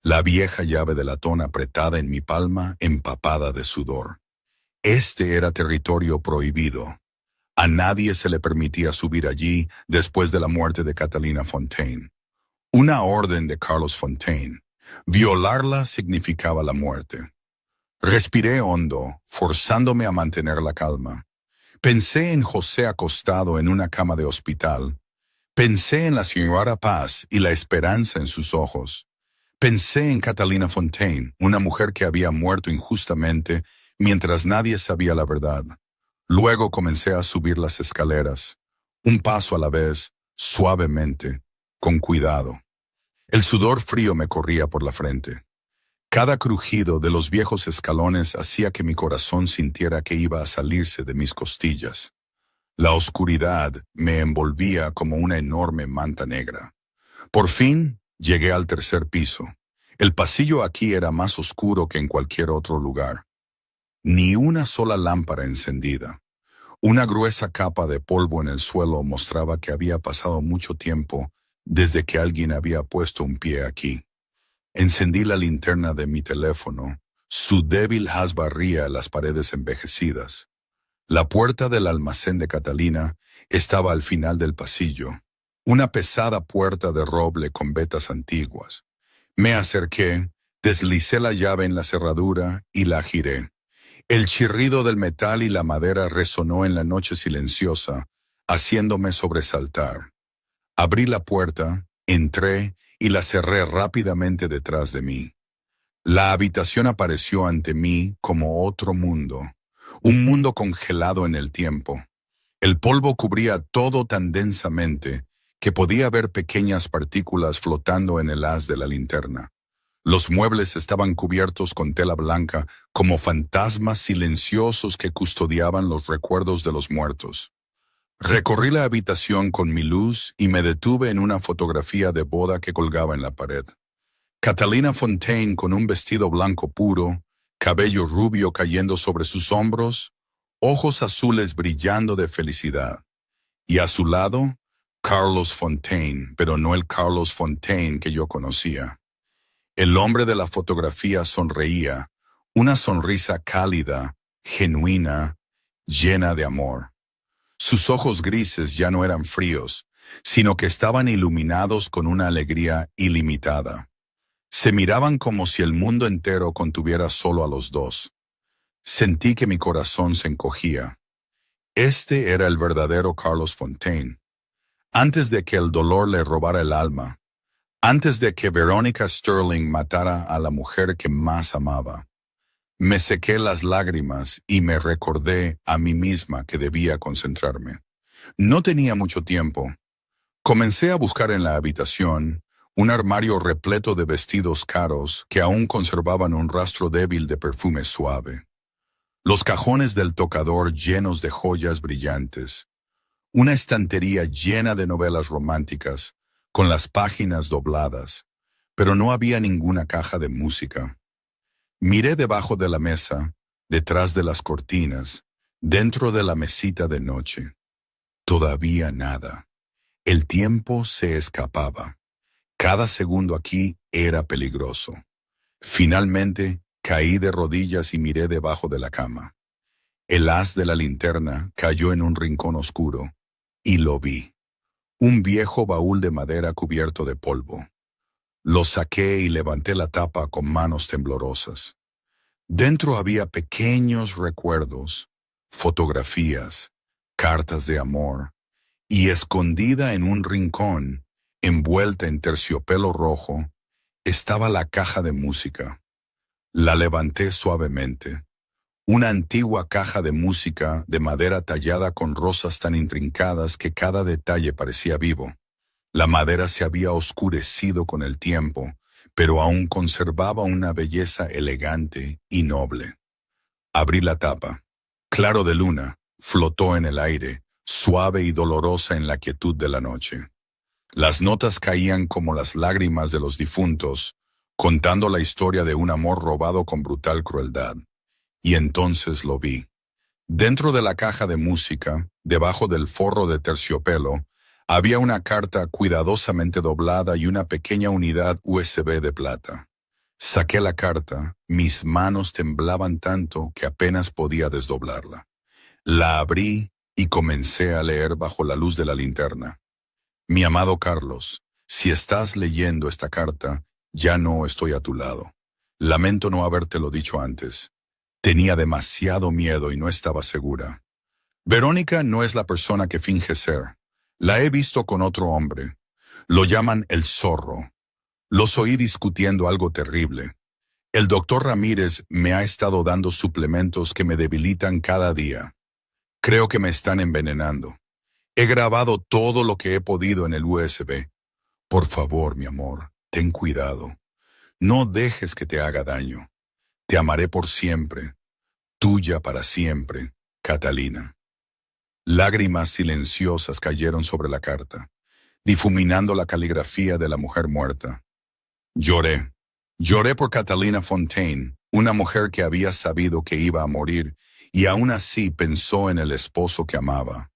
La vieja llave de latón apretada en mi palma, empapada de sudor. Este era territorio prohibido. A nadie se le permitía subir allí después de la muerte de Catalina Fontaine. Una orden de Carlos Fontaine. Violarla significaba la muerte. Respiré hondo, forzándome a mantener la calma. Pensé en José acostado en una cama de hospital. Pensé en la señora Paz y la esperanza en sus ojos. Pensé en Catalina Fontaine, una mujer que había muerto injustamente mientras nadie sabía la verdad. Luego comencé a subir las escaleras, un paso a la vez, suavemente, con cuidado. El sudor frío me corría por la frente. Cada crujido de los viejos escalones hacía que mi corazón sintiera que iba a salirse de mis costillas. La oscuridad me envolvía como una enorme manta negra. Por fin llegué al tercer piso. El pasillo aquí era más oscuro que en cualquier otro lugar. Ni una sola lámpara encendida. Una gruesa capa de polvo en el suelo mostraba que había pasado mucho tiempo desde que alguien había puesto un pie aquí. Encendí la linterna de mi teléfono. Su débil haz barría las paredes envejecidas. La puerta del almacén de Catalina estaba al final del pasillo. Una pesada puerta de roble con vetas antiguas. Me acerqué, deslicé la llave en la cerradura y la giré. El chirrido del metal y la madera resonó en la noche silenciosa, haciéndome sobresaltar. Abrí la puerta, entré y la cerré rápidamente detrás de mí. La habitación apareció ante mí como otro mundo, un mundo congelado en el tiempo. El polvo cubría todo tan densamente que podía ver pequeñas partículas flotando en el haz de la linterna. Los muebles estaban cubiertos con tela blanca como fantasmas silenciosos que custodiaban los recuerdos de los muertos. Recorrí la habitación con mi luz y me detuve en una fotografía de boda que colgaba en la pared. Catalina Fontaine con un vestido blanco puro, cabello rubio cayendo sobre sus hombros, ojos azules brillando de felicidad. Y a su lado, Carlos Fontaine, pero no el Carlos Fontaine que yo conocía. El hombre de la fotografía sonreía, una sonrisa cálida, genuina, llena de amor. Sus ojos grises ya no eran fríos, sino que estaban iluminados con una alegría ilimitada. Se miraban como si el mundo entero contuviera solo a los dos. Sentí que mi corazón se encogía. Este era el verdadero Carlos Fontaine. Antes de que el dolor le robara el alma, antes de que Veronica Sterling matara a la mujer que más amaba, me sequé las lágrimas y me recordé a mí misma que debía concentrarme. No tenía mucho tiempo. Comencé a buscar en la habitación un armario repleto de vestidos caros que aún conservaban un rastro débil de perfume suave. Los cajones del tocador llenos de joyas brillantes. Una estantería llena de novelas románticas, con las páginas dobladas, pero no había ninguna caja de música. Miré debajo de la mesa, detrás de las cortinas, dentro de la mesita de noche. Todavía nada. El tiempo se escapaba. Cada segundo aquí era peligroso. Finalmente, caí de rodillas y miré debajo de la cama. El haz de la linterna cayó en un rincón oscuro, y lo vi. Un viejo baúl de madera cubierto de polvo. Lo saqué y levanté la tapa con manos temblorosas. Dentro había pequeños recuerdos, fotografías, cartas de amor, y escondida en un rincón, envuelta en terciopelo rojo, estaba la caja de música. La levanté suavemente. Una antigua caja de música de madera tallada con rosas tan intrincadas que cada detalle parecía vivo. La madera se había oscurecido con el tiempo, pero aún conservaba una belleza elegante y noble. Abrí la tapa. Claro de luna, flotó en el aire, suave y dolorosa en la quietud de la noche. Las notas caían como las lágrimas de los difuntos, contando la historia de un amor robado con brutal crueldad. Y entonces lo vi. Dentro de la caja de música, debajo del forro de terciopelo, había una carta cuidadosamente doblada y una pequeña unidad USB de plata. Saqué la carta, mis manos temblaban tanto que apenas podía desdoblarla. La abrí y comencé a leer bajo la luz de la linterna. Mi amado Carlos, si estás leyendo esta carta, ya no estoy a tu lado. Lamento no habértelo dicho antes. Tenía demasiado miedo y no estaba segura. Verónica no es la persona que finge ser. La he visto con otro hombre. Lo llaman el zorro. Los oí discutiendo algo terrible. El doctor Ramírez me ha estado dando suplementos que me debilitan cada día. Creo que me están envenenando. He grabado todo lo que he podido en el USB. Por favor, mi amor, ten cuidado. No dejes que te haga daño. Te amaré por siempre. Tuya para siempre, Catalina. Lágrimas silenciosas cayeron sobre la carta, difuminando la caligrafía de la mujer muerta. Lloré. Lloré por Catalina Fontaine, una mujer que había sabido que iba a morir y aún así pensó en el esposo que amaba.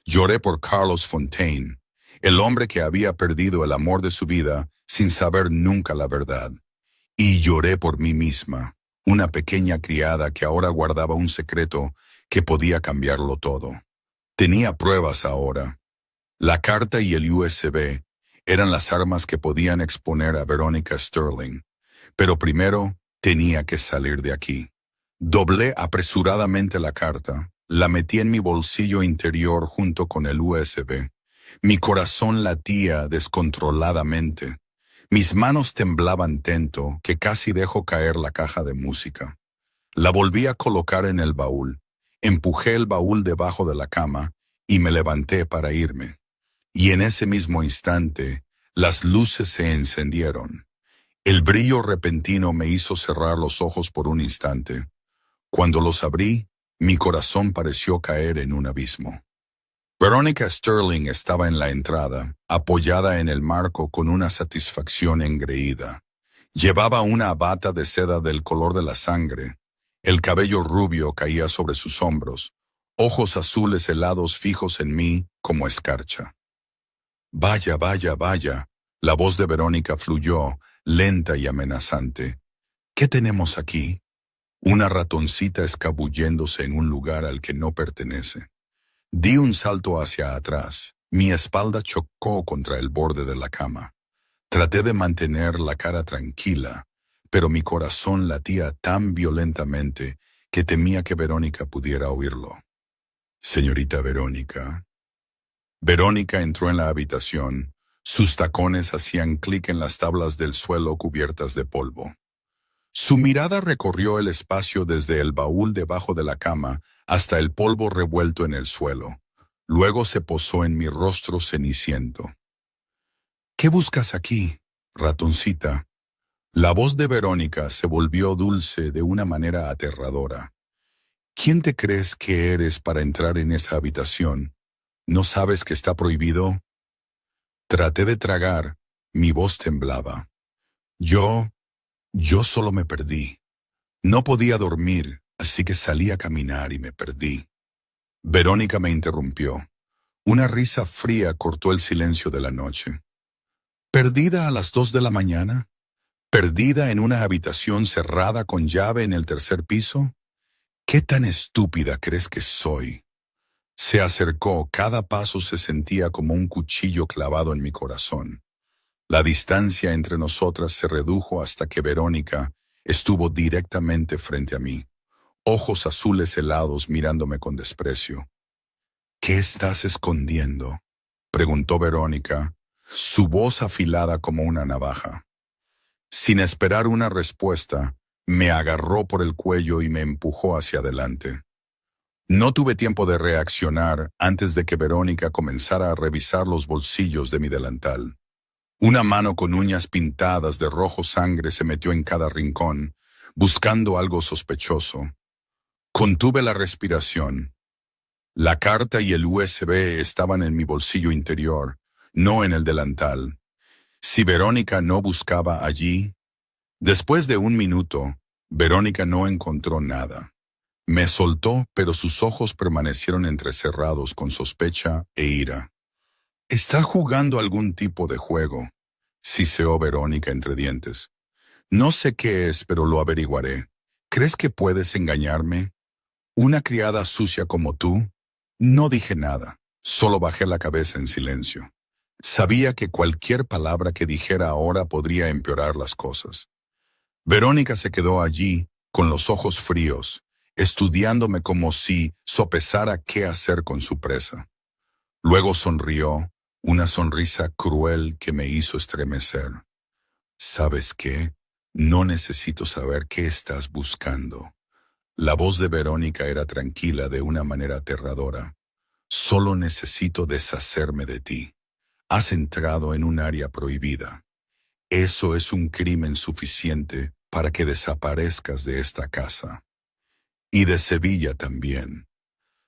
Lloré por Carlos Fontaine, el hombre que había perdido el amor de su vida sin saber nunca la verdad. Y lloré por mí misma, una pequeña criada que ahora guardaba un secreto que podía cambiarlo todo. Tenía pruebas ahora. La carta y el USB eran las armas que podían exponer a Veronica Sterling. Pero primero tenía que salir de aquí. Doblé apresuradamente la carta, la metí en mi bolsillo interior junto con el USB. Mi corazón latía descontroladamente. Mis manos temblaban tanto que casi dejó caer la caja de música. La volví a colocar en el baúl. Empujé el baúl debajo de la cama y me levanté para irme. Y en ese mismo instante, las luces se encendieron. El brillo repentino me hizo cerrar los ojos por un instante. Cuando los abrí, mi corazón pareció caer en un abismo. Veronica Sterling estaba en la entrada, apoyada en el marco con una satisfacción engreída. Llevaba una bata de seda del color de la sangre. El cabello rubio caía sobre sus hombros, ojos azules helados fijos en mí como escarcha. Vaya, vaya, vaya. La voz de Verónica fluyó, lenta y amenazante. ¿Qué tenemos aquí? Una ratoncita escabulléndose en un lugar al que no pertenece. Di un salto hacia atrás. Mi espalda chocó contra el borde de la cama. Traté de mantener la cara tranquila, pero mi corazón latía tan violentamente que temía que Verónica pudiera oírlo. Señorita Verónica. Verónica entró en la habitación. Sus tacones hacían clic en las tablas del suelo cubiertas de polvo. Su mirada recorrió el espacio desde el baúl debajo de la cama hasta el polvo revuelto en el suelo. Luego se posó en mi rostro ceniciento. ¿Qué buscas aquí, ratoncita? La voz de Verónica se volvió dulce de una manera aterradora. ¿Quién te crees que eres para entrar en esta habitación? ¿No sabes que está prohibido? Traté de tragar, mi voz temblaba. Yo solo me perdí. No podía dormir, así que salí a caminar y me perdí. Verónica me interrumpió. Una risa fría cortó el silencio de la noche. ¿Perdida a las 2 de la mañana? ¿Perdida en una habitación cerrada con llave en el tercer piso? ¿Qué tan estúpida crees que soy? Se acercó, cada paso se sentía como un cuchillo clavado en mi corazón. La distancia entre nosotras se redujo hasta que Verónica estuvo directamente frente a mí, ojos azules helados mirándome con desprecio. ¿Qué estás escondiendo?, preguntó Verónica, su voz afilada como una navaja. Sin esperar una respuesta, me agarró por el cuello y me empujó hacia adelante. No tuve tiempo de reaccionar antes de que Verónica comenzara a revisar los bolsillos de mi delantal. Una mano con uñas pintadas de rojo sangre se metió en cada rincón, buscando algo sospechoso. Contuve la respiración. La carta y el USB estaban en mi bolsillo interior, no en el delantal. Si Verónica no buscaba allí... Después de un minuto, Verónica no encontró nada. Me soltó, pero sus ojos permanecieron entrecerrados con sospecha e ira. «¿Está jugando algún tipo de juego?», siseó Verónica entre dientes. «No sé qué es, pero lo averiguaré. ¿Crees que puedes engañarme? ¿Una criada sucia como tú?». No dije nada, solo bajé la cabeza en silencio. Sabía que cualquier palabra que dijera ahora podría empeorar las cosas. Verónica se quedó allí, con los ojos fríos, estudiándome como si sopesara qué hacer con su presa. Luego sonrió, una sonrisa cruel que me hizo estremecer. «¿Sabes qué? No necesito saber qué estás buscando». La voz de Verónica era tranquila de una manera aterradora. «Solo necesito deshacerme de ti. Has entrado en un área prohibida. Eso es un crimen suficiente para que desaparezcas de esta casa. Y de Sevilla también».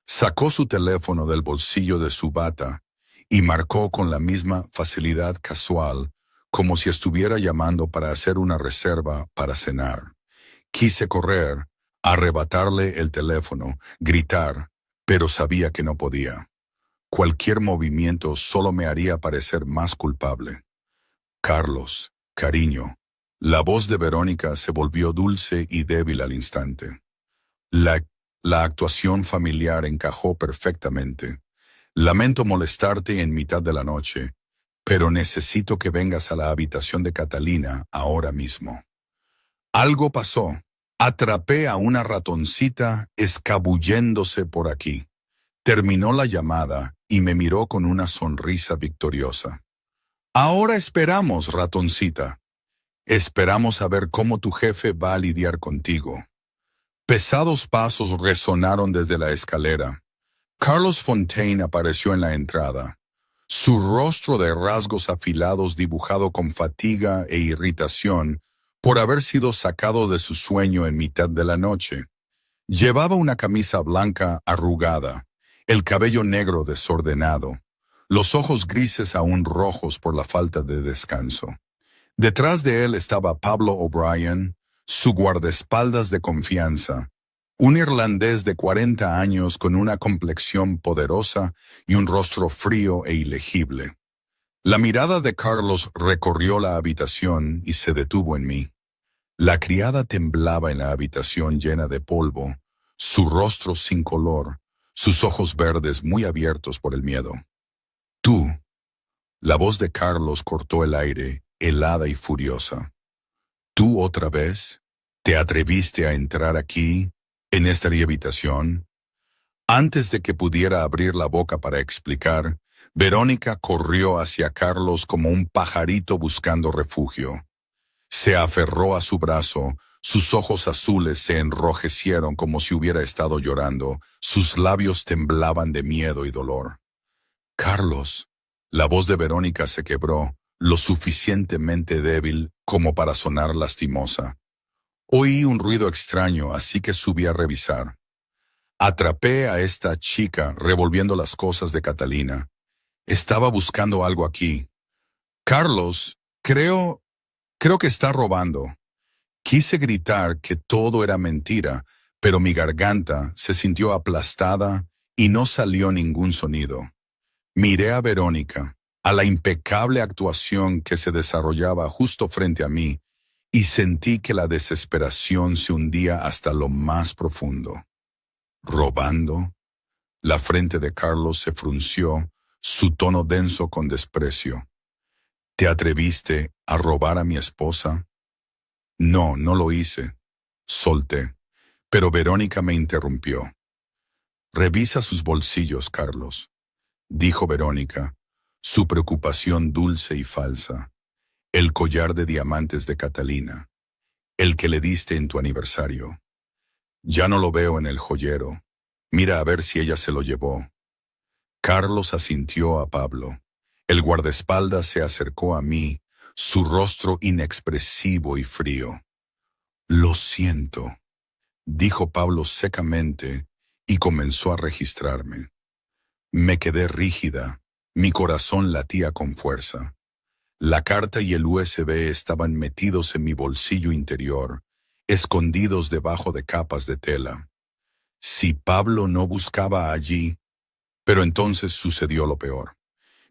Sacó su teléfono del bolsillo de su bata y marcó con la misma facilidad casual, como si estuviera llamando para hacer una reserva para cenar. Quise correr, arrebatarle el teléfono, gritar, pero sabía que no podía. Cualquier movimiento solo me haría parecer más culpable. «Carlos, cariño». La voz de Verónica se volvió dulce y débil al instante. La actuación familiar encajó perfectamente. «Lamento molestarte en mitad de la noche, pero necesito que vengas a la habitación de Catalina ahora mismo». Algo pasó. Atrapé a una ratoncita escabulléndose por aquí. Terminó la llamada y me miró con una sonrisa victoriosa. «Ahora esperamos, ratoncita. Esperamos a ver cómo tu jefe va a lidiar contigo». Pesados pasos resonaron desde la escalera. Carlos Fontaine apareció en la entrada. Su rostro de rasgos afilados dibujado con fatiga e irritación por haber sido sacado de su sueño en mitad de la noche. Llevaba una camisa blanca arrugada, el cabello negro desordenado, los ojos grises aún rojos por la falta de descanso. Detrás de él estaba Pablo O'Brien, su guardaespaldas de confianza, un irlandés de 40 años con una complexión poderosa y un rostro frío e ilegible. La mirada de Carlos recorrió la habitación y se detuvo en mí. La criada temblaba en la habitación llena de polvo, su rostro sin color, sus ojos verdes muy abiertos por el miedo. Tú. La voz de Carlos cortó el aire, helada y furiosa. ¿Tú otra vez? ¿Te atreviste a entrar aquí, en esta habitación? Antes de que pudiera abrir la boca para explicar, Verónica corrió hacia Carlos como un pajarito buscando refugio. Se aferró a su brazo, sus ojos azules se enrojecieron como si hubiera estado llorando, sus labios temblaban de miedo y dolor. Carlos. La voz de Verónica se quebró, lo suficientemente débil como para sonar lastimosa. Oí un ruido extraño, así que subí a revisar. Atrapé a esta chica revolviendo las cosas de Catalina. Estaba buscando algo aquí. Carlos, creo que está robando. Quise gritar que todo era mentira, pero mi garganta se sintió aplastada y no salió ningún sonido. Miré a Verónica, a la impecable actuación que se desarrollaba justo frente a mí, y sentí que la desesperación se hundía hasta lo más profundo. ¿Robando? La frente de Carlos se frunció, su tono denso con desprecio. ¿Te atreviste a robar a mi esposa? No, no lo hice. Solté, pero Verónica me interrumpió. Revisa sus bolsillos, Carlos, dijo Verónica, su preocupación dulce y falsa. El collar de diamantes de Catalina, el que le diste en tu aniversario. Ya no lo veo en el joyero. Mira a ver si ella se lo llevó. Carlos asintió a Pablo. El guardaespaldas se acercó a mí, su rostro inexpresivo y frío. Lo siento, dijo Pablo secamente y comenzó a registrarme. Me quedé rígida, mi corazón latía con fuerza. La carta y el USB estaban metidos en mi bolsillo interior, escondidos debajo de capas de tela. Si Pablo no buscaba allí, pero entonces sucedió lo peor.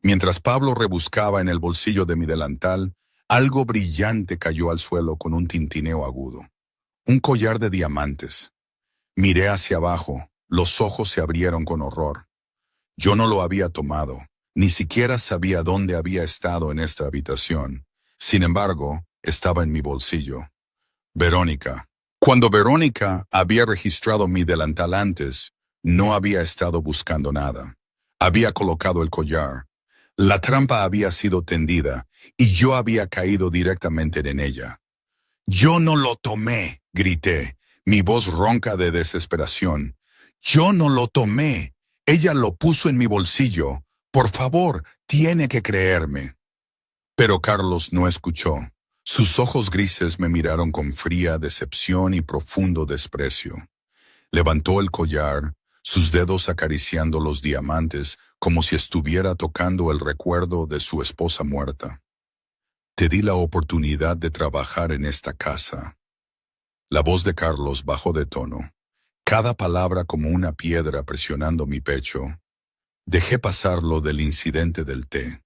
Mientras Pablo rebuscaba en el bolsillo de mi delantal, algo brillante cayó al suelo con un tintineo agudo. Un collar de diamantes. Miré hacia abajo, los ojos se abrieron con horror. Yo no lo había tomado, ni siquiera sabía dónde había estado en esta habitación. Sin embargo, estaba en mi bolsillo. Verónica. Cuando Verónica había registrado mi delantal antes, no había estado buscando nada. Había colocado el collar. La trampa había sido tendida y yo había caído directamente en ella. Yo no lo tomé, grité, mi voz ronca de desesperación. Yo no lo tomé. Ella lo puso en mi bolsillo. Por favor, tiene que creerme. Pero Carlos no escuchó. Sus ojos grises me miraron con fría decepción y profundo desprecio. Levantó el collar, sus dedos acariciando los diamantes como si estuviera tocando el recuerdo de su esposa muerta. Te di la oportunidad de trabajar en esta casa. La voz de Carlos bajó de tono, cada palabra como una piedra presionando mi pecho. Dejé pasar lo del incidente del té.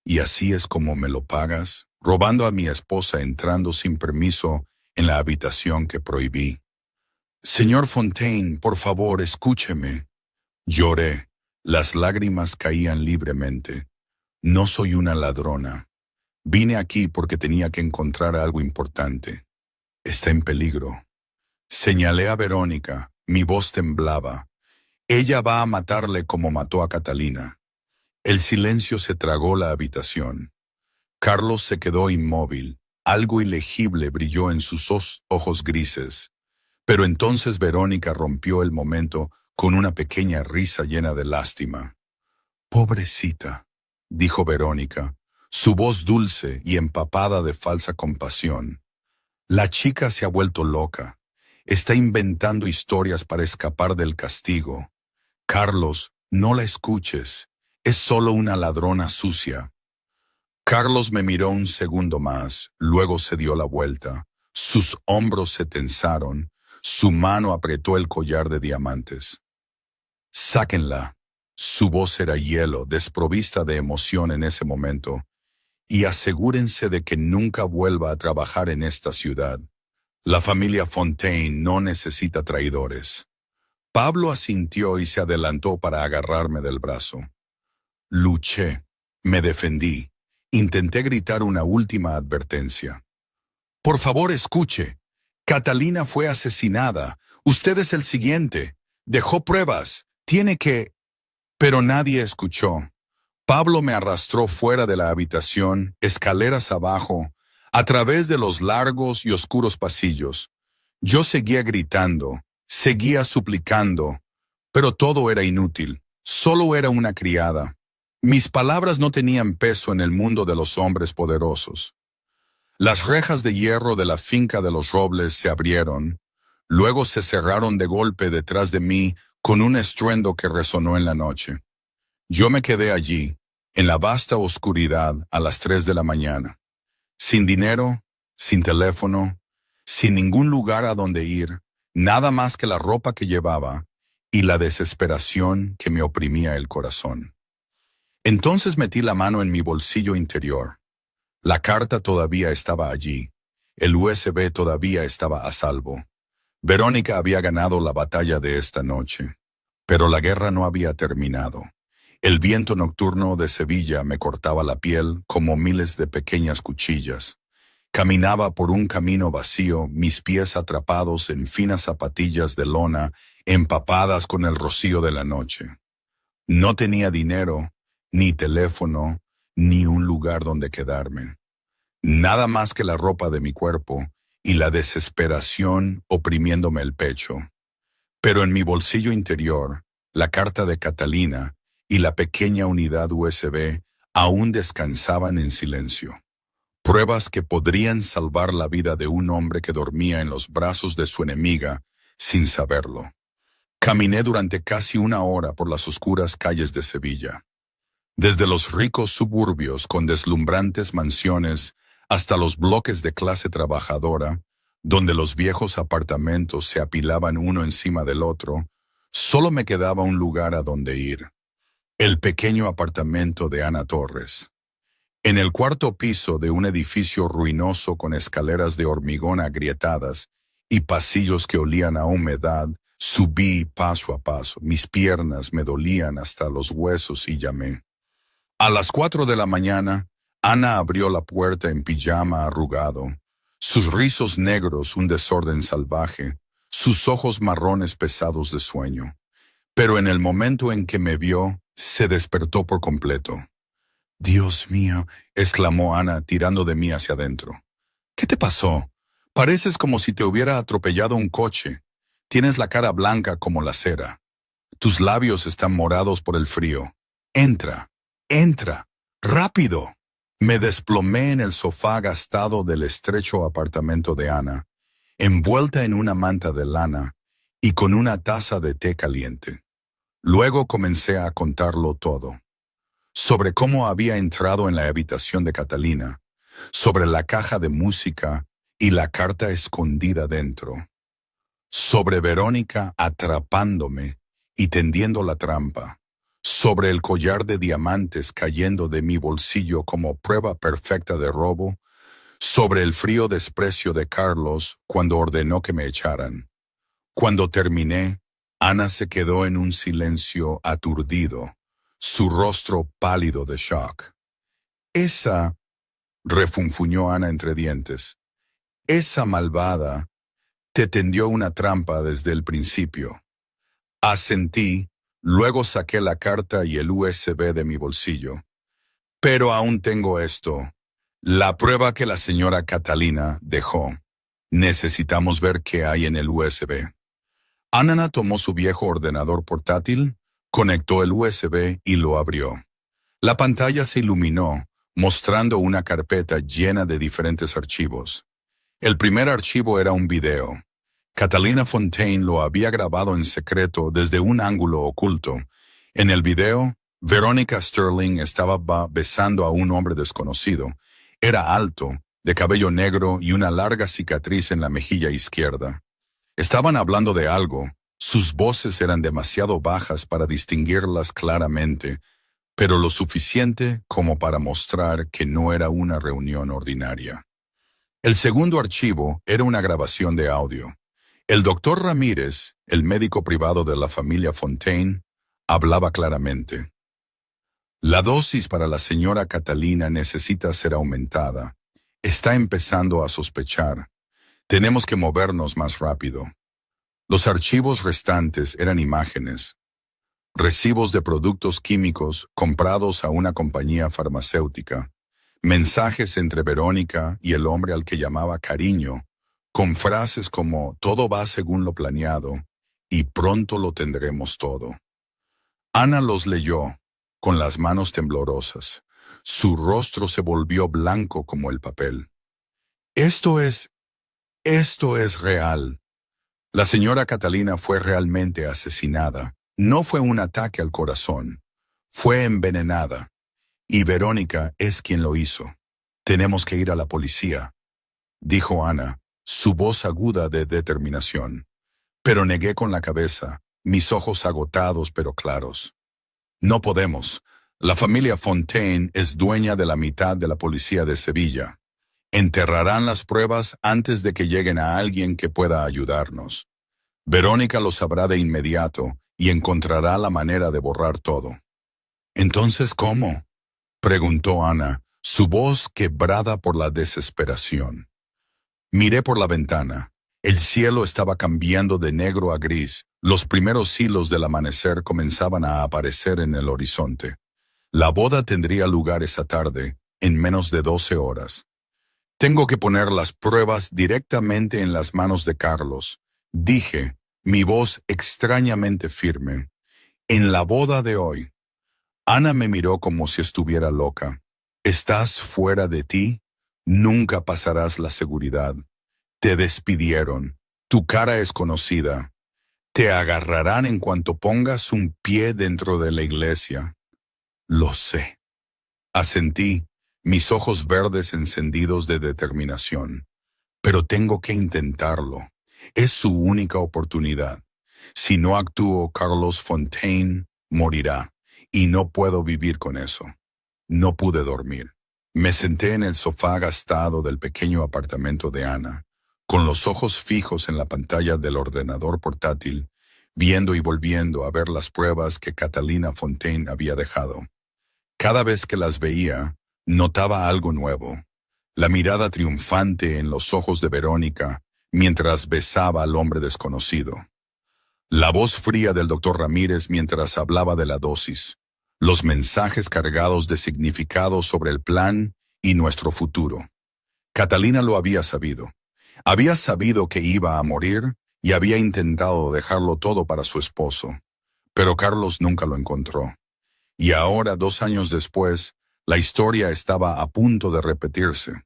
¿Y así es como me lo pagas? Robando a mi esposa entrando sin permiso en la habitación que prohibí. Señor Fontaine, por favor, escúcheme. Lloré. Las lágrimas caían libremente. No soy una ladrona. Vine aquí porque tenía que encontrar algo importante. Está en peligro. Señalé a Verónica. Mi voz temblaba. Ella va a matarle como mató a Catalina. El silencio se tragó la habitación. Carlos se quedó inmóvil. Algo ilegible brilló en sus ojos grises. Pero entonces Verónica rompió el momento con una pequeña risa llena de lástima. Pobrecita, dijo Verónica, su voz dulce y empapada de falsa compasión. La chica se ha vuelto loca. Está inventando historias para escapar del castigo. Carlos, no la escuches. Es solo una ladrona sucia. Carlos me miró un segundo más, luego se dio la vuelta. Sus hombros se tensaron, su mano apretó el collar de diamantes. Sáquenla, Su voz era hielo, desprovista de emoción en ese momento. Y asegúrense de que nunca vuelva a trabajar en esta ciudad. La familia Fontaine no necesita traidores. Pablo asintió y se adelantó para agarrarme del brazo. Luché, me defendí, intenté gritar una última advertencia. Por favor, escuche. Catalina fue asesinada. Usted es el siguiente. Dejó pruebas. Tiene que... Pero nadie escuchó. Pablo me arrastró fuera de la habitación, escaleras abajo, a través de los largos y oscuros pasillos. Yo seguía gritando, seguía suplicando, pero todo era inútil. Solo era una criada. Mis palabras no tenían peso en el mundo de los hombres poderosos. Las rejas de hierro de la finca de los Robles se abrieron, luego se cerraron de golpe detrás de mí con un estruendo que resonó en la noche. Yo me quedé allí, en la vasta oscuridad a las 3 de la mañana, sin dinero, sin teléfono, sin ningún lugar a donde ir, nada más que la ropa que llevaba y la desesperación que me oprimía el corazón. Entonces metí la mano en mi bolsillo interior. La carta todavía estaba allí, el USB todavía estaba a salvo. Verónica había ganado la batalla de esta noche, pero la guerra no había terminado. El viento nocturno de Sevilla me cortaba la piel como miles de pequeñas cuchillas. Caminaba por un camino vacío, mis pies atrapados en finas zapatillas de lona, empapadas con el rocío de la noche. No tenía dinero, ni teléfono, ni un lugar donde quedarme. Nada más que la ropa de mi cuerpo y la desesperación oprimiéndome el pecho. Pero en mi bolsillo interior, la carta de Catalina y la pequeña unidad USB aún descansaban en silencio. Pruebas que podrían salvar la vida de un hombre que dormía en los brazos de su enemiga sin saberlo. Caminé durante casi una hora por las oscuras calles de Sevilla. Desde los ricos suburbios con deslumbrantes mansiones hasta los bloques de clase trabajadora, donde los viejos apartamentos se apilaban uno encima del otro, solo me quedaba un lugar a donde ir. El pequeño apartamento de Ana Torres. En el cuarto piso de un edificio ruinoso con escaleras de hormigón agrietadas y pasillos que olían a humedad, subí paso a paso. Mis piernas me dolían hasta los huesos y llamé. A las 4 de la mañana, Ana abrió la puerta en pijama arrugado, sus rizos negros un desorden salvaje, sus ojos marrones pesados de sueño. Pero en el momento en que me vio, se despertó por completo. «Dios mío», exclamó Ana, tirando de mí hacia adentro. «¿Qué te pasó? Pareces como si te hubiera atropellado un coche. Tienes la cara blanca como la cera. Tus labios están morados por el frío. Entra, entra, rápido». Me desplomé en el sofá gastado del estrecho apartamento de Ana, envuelta en una manta de lana y con una taza de té caliente. Luego comencé a contarlo todo. Sobre cómo había entrado en la habitación de Catalina, sobre la caja de música y la carta escondida dentro, sobre Verónica atrapándome y tendiendo la trampa, sobre el collar de diamantes cayendo de mi bolsillo como prueba perfecta de robo, sobre el frío desprecio de Carlos cuando ordenó que me echaran. Cuando terminé, Ana se quedó en un silencio aturdido, su rostro pálido de shock. «Esa», refunfuñó Ana entre dientes, «esa malvada te tendió una trampa desde el principio». Asentí, luego saqué la carta y el USB de mi bolsillo. «Pero aún tengo esto, la prueba que la señora Catalina dejó. Necesitamos ver qué hay en el USB». Ana tomó su viejo ordenador portátil, conectó el USB y lo abrió. La pantalla se iluminó, mostrando una carpeta llena de diferentes archivos. El primer archivo era un video. Catalina Fontaine lo había grabado en secreto desde un ángulo oculto. En el video, Verónica Sterling estaba besando a un hombre desconocido. Era alto, de cabello negro y una larga cicatriz en la mejilla izquierda. Estaban hablando de algo, Sus voces eran demasiado bajas para distinguirlas claramente, pero lo suficiente como para mostrar que no era una reunión ordinaria. El segundo archivo era una grabación de audio. El doctor Ramírez, el médico privado de la familia Fontaine, hablaba claramente. La dosis para la señora Catalina necesita ser aumentada. Está empezando a sospechar. Tenemos que movernos más rápido. Los archivos restantes eran imágenes, recibos de productos químicos comprados a una compañía farmacéutica, mensajes entre Verónica y el hombre al que llamaba cariño, con frases como todo va según lo planeado y pronto lo tendremos todo. Ana los leyó, con las manos temblorosas. Su rostro se volvió blanco como el papel. Esto es real. La señora Catalina fue realmente asesinada. No fue un ataque al corazón. Fue envenenada. Y Verónica es quien lo hizo. Tenemos que ir a la policía, dijo Ana, su voz aguda de determinación. Pero negué con la cabeza, mis ojos agotados pero claros. No podemos. La familia Fontaine es dueña de la mitad de la policía de Sevilla. Enterrarán las pruebas antes de que lleguen a alguien que pueda ayudarnos. Verónica lo sabrá de inmediato y encontrará la manera de borrar todo. ¿Entonces cómo?, preguntó Ana, su voz quebrada por la desesperación. Miré por la ventana. El cielo estaba cambiando de negro a gris. Los primeros hilos del amanecer comenzaban a aparecer en el horizonte. La boda tendría lugar esa tarde, en menos de 12 horas. Tengo que poner las pruebas directamente en las manos de Carlos, dije, mi voz extrañamente firme. En la boda de hoy. Ana me miró como si estuviera loca. ¿Estás fuera de ti? Nunca pasarás la seguridad. Te despidieron. Tu cara es conocida. Te agarrarán en cuanto pongas un pie dentro de la iglesia. Lo sé. Asentí, mis ojos verdes encendidos de determinación. Pero tengo que intentarlo. Es su única oportunidad. Si no actúo, Carlos Fontaine morirá. Y no puedo vivir con eso. No pude dormir. Me senté en el sofá gastado del pequeño apartamento de Ana, con los ojos fijos en la pantalla del ordenador portátil, viendo y volviendo a ver las pruebas que Catalina Fontaine había dejado. Cada vez que las veía, notaba algo nuevo. La mirada triunfante en los ojos de Verónica, mientras besaba al hombre desconocido. La voz fría del doctor Ramírez mientras hablaba de la dosis. Los mensajes cargados de significado sobre el plan y nuestro futuro. Catalina lo había sabido. Había sabido que iba a morir y había intentado dejarlo todo para su esposo. Pero Carlos nunca lo encontró. Y ahora, 2 años después, la historia estaba a punto de repetirse.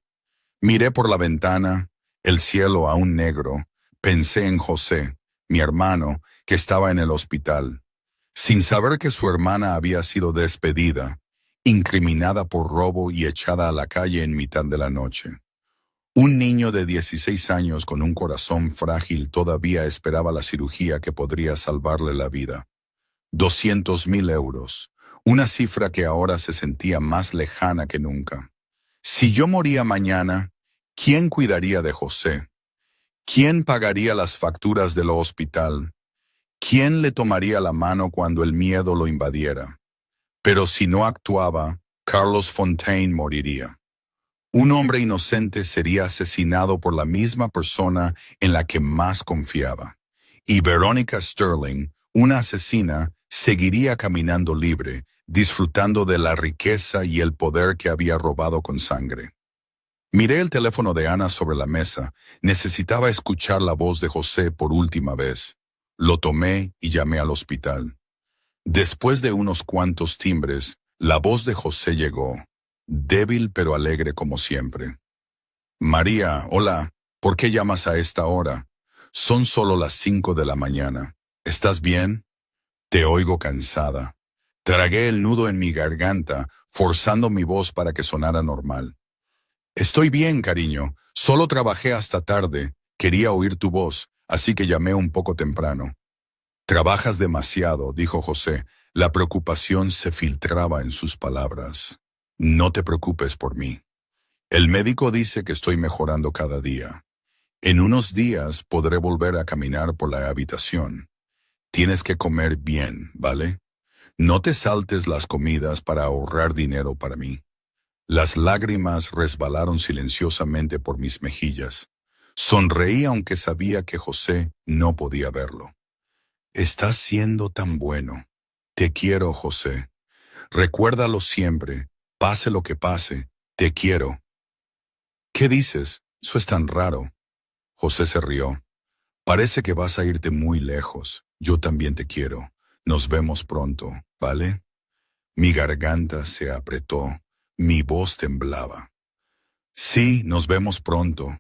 Miré por la ventana, el cielo aún negro. Pensé en José, mi hermano, que estaba en el hospital. Sin saber que su hermana había sido despedida, incriminada por robo y echada a la calle en mitad de la noche. Un niño de 16 años con un corazón frágil todavía esperaba la cirugía que podría salvarle la vida. 200.000 euros, una cifra que ahora se sentía más lejana que nunca. Si yo moría mañana, ¿quién cuidaría de José? ¿Quién pagaría las facturas del hospital? ¿Quién le tomaría la mano cuando el miedo lo invadiera? Pero si no actuaba, Carlos Fontaine moriría. Un hombre inocente sería asesinado por la misma persona en la que más confiaba. Y Verónica Sterling, una asesina, seguiría caminando libre, disfrutando de la riqueza y el poder que había robado con sangre. Miré el teléfono de Ana sobre la mesa. Necesitaba escuchar la voz de José por última vez. Lo tomé y llamé al hospital. Después de unos cuantos timbres, la voz de José llegó, débil pero alegre como siempre. María, hola, ¿por qué llamas a esta hora? Son solo las 5 de la mañana. ¿Estás bien? Te oigo cansada. Tragué el nudo en mi garganta, forzando mi voz para que sonara normal. Estoy bien, cariño. Solo trabajé hasta tarde. Quería oír tu voz, así que llamé un poco temprano. Trabajas demasiado, dijo José. La preocupación se filtraba en sus palabras. No te preocupes por mí. El médico dice que estoy mejorando cada día. En unos días podré volver a caminar por la habitación. Tienes que comer bien, ¿vale? No te saltes las comidas para ahorrar dinero para mí. Las lágrimas resbalaron silenciosamente por mis mejillas. Sonreí aunque sabía que José no podía verlo. Estás siendo tan bueno. Te quiero, José. Recuérdalo siempre, pase lo que pase, te quiero. ¿Qué dices? Eso es tan raro. José se rió. Parece que vas a irte muy lejos. Yo también te quiero. Nos vemos pronto, ¿vale? Mi garganta se apretó. Mi voz temblaba. Sí, nos vemos pronto.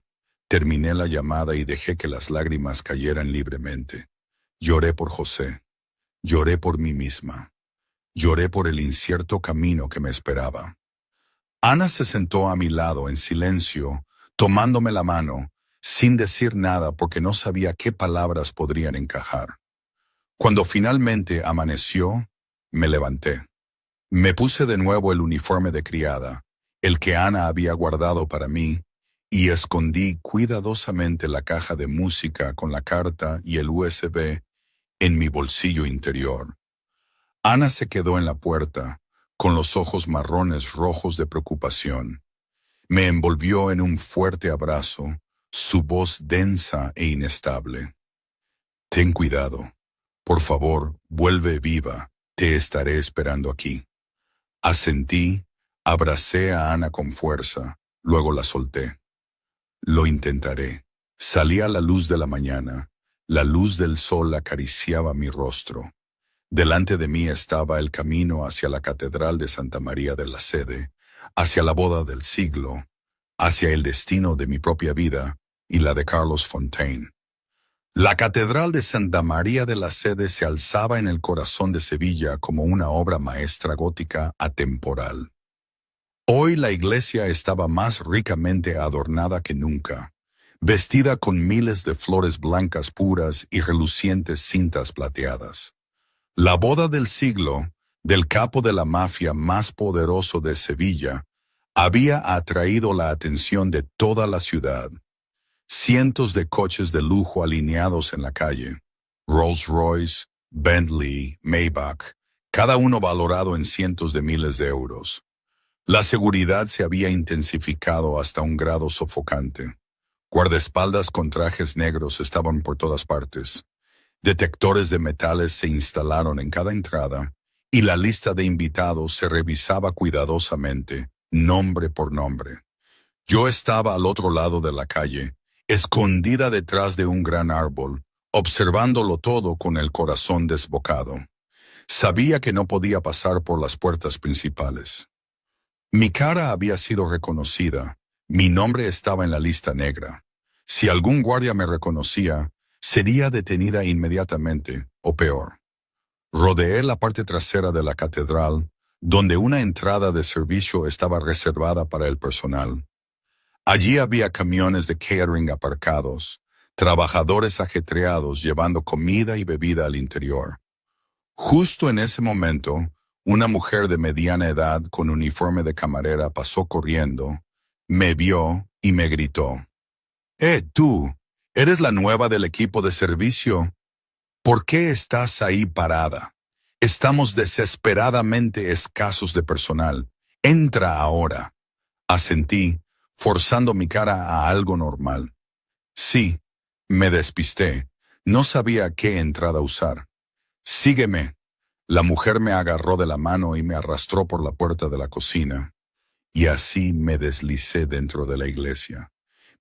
Terminé la llamada y dejé que las lágrimas cayeran libremente. Lloré por José. Lloré por mí misma. Lloré por el incierto camino que me esperaba. Ana se sentó a mi lado en silencio, tomándome la mano, sin decir nada porque no sabía qué palabras podrían encajar. Cuando finalmente amaneció, me levanté. Me puse de nuevo el uniforme de criada, el que Ana había guardado para mí, y escondí cuidadosamente la caja de música con la carta y el USB en mi bolsillo interior. Ana se quedó en la puerta, con los ojos marrones rojos de preocupación. Me envolvió en un fuerte abrazo, su voz densa e inestable. Ten cuidado. Por favor, vuelve viva. Te estaré esperando aquí. Asentí, abracé a Ana con fuerza, luego la solté. Lo intentaré. Salí a la luz de la mañana. La luz del sol acariciaba mi rostro. Delante de mí estaba el camino hacia la Catedral de Santa María de la Sede, hacia la boda del siglo, hacia el destino de mi propia vida y la de Carlos Fontaine. La Catedral de Santa María de la Sede se alzaba en el corazón de Sevilla como una obra maestra gótica atemporal. Hoy la iglesia estaba más ricamente adornada que nunca, vestida con miles de flores blancas puras y relucientes cintas plateadas. La boda del siglo, del capo de la mafia más poderoso de Sevilla, había atraído la atención de toda la ciudad. Cientos de coches de lujo alineados en la calle, Rolls-Royce, Bentley, Maybach, cada uno valorado en cientos de miles de euros. La seguridad se había intensificado hasta un grado sofocante. Guardaespaldas con trajes negros estaban por todas partes. Detectores de metales se instalaron en cada entrada y la lista de invitados se revisaba cuidadosamente, nombre por nombre. Yo estaba al otro lado de la calle, escondida detrás de un gran árbol, observándolo todo con el corazón desbocado. Sabía que no podía pasar por las puertas principales. Mi cara había sido reconocida, mi nombre estaba en la lista negra. Si algún guardia me reconocía, sería detenida inmediatamente, o peor. Rodeé la parte trasera de la catedral, donde una entrada de servicio estaba reservada para el personal. Allí había camiones de catering aparcados, trabajadores ajetreados llevando comida y bebida al interior. Justo en ese momento, una mujer de mediana edad con uniforme de camarera pasó corriendo, me vio y me gritó. Tú, ¿eres la nueva del equipo de servicio? ¿Por qué estás ahí parada? Estamos desesperadamente escasos de personal. Entra ahora. Asentí, forzando mi cara a algo normal. Sí, me despisté. No sabía qué entrada usar. Sígueme. La mujer me agarró de la mano y me arrastró por la puerta de la cocina. Y así me deslicé dentro de la iglesia.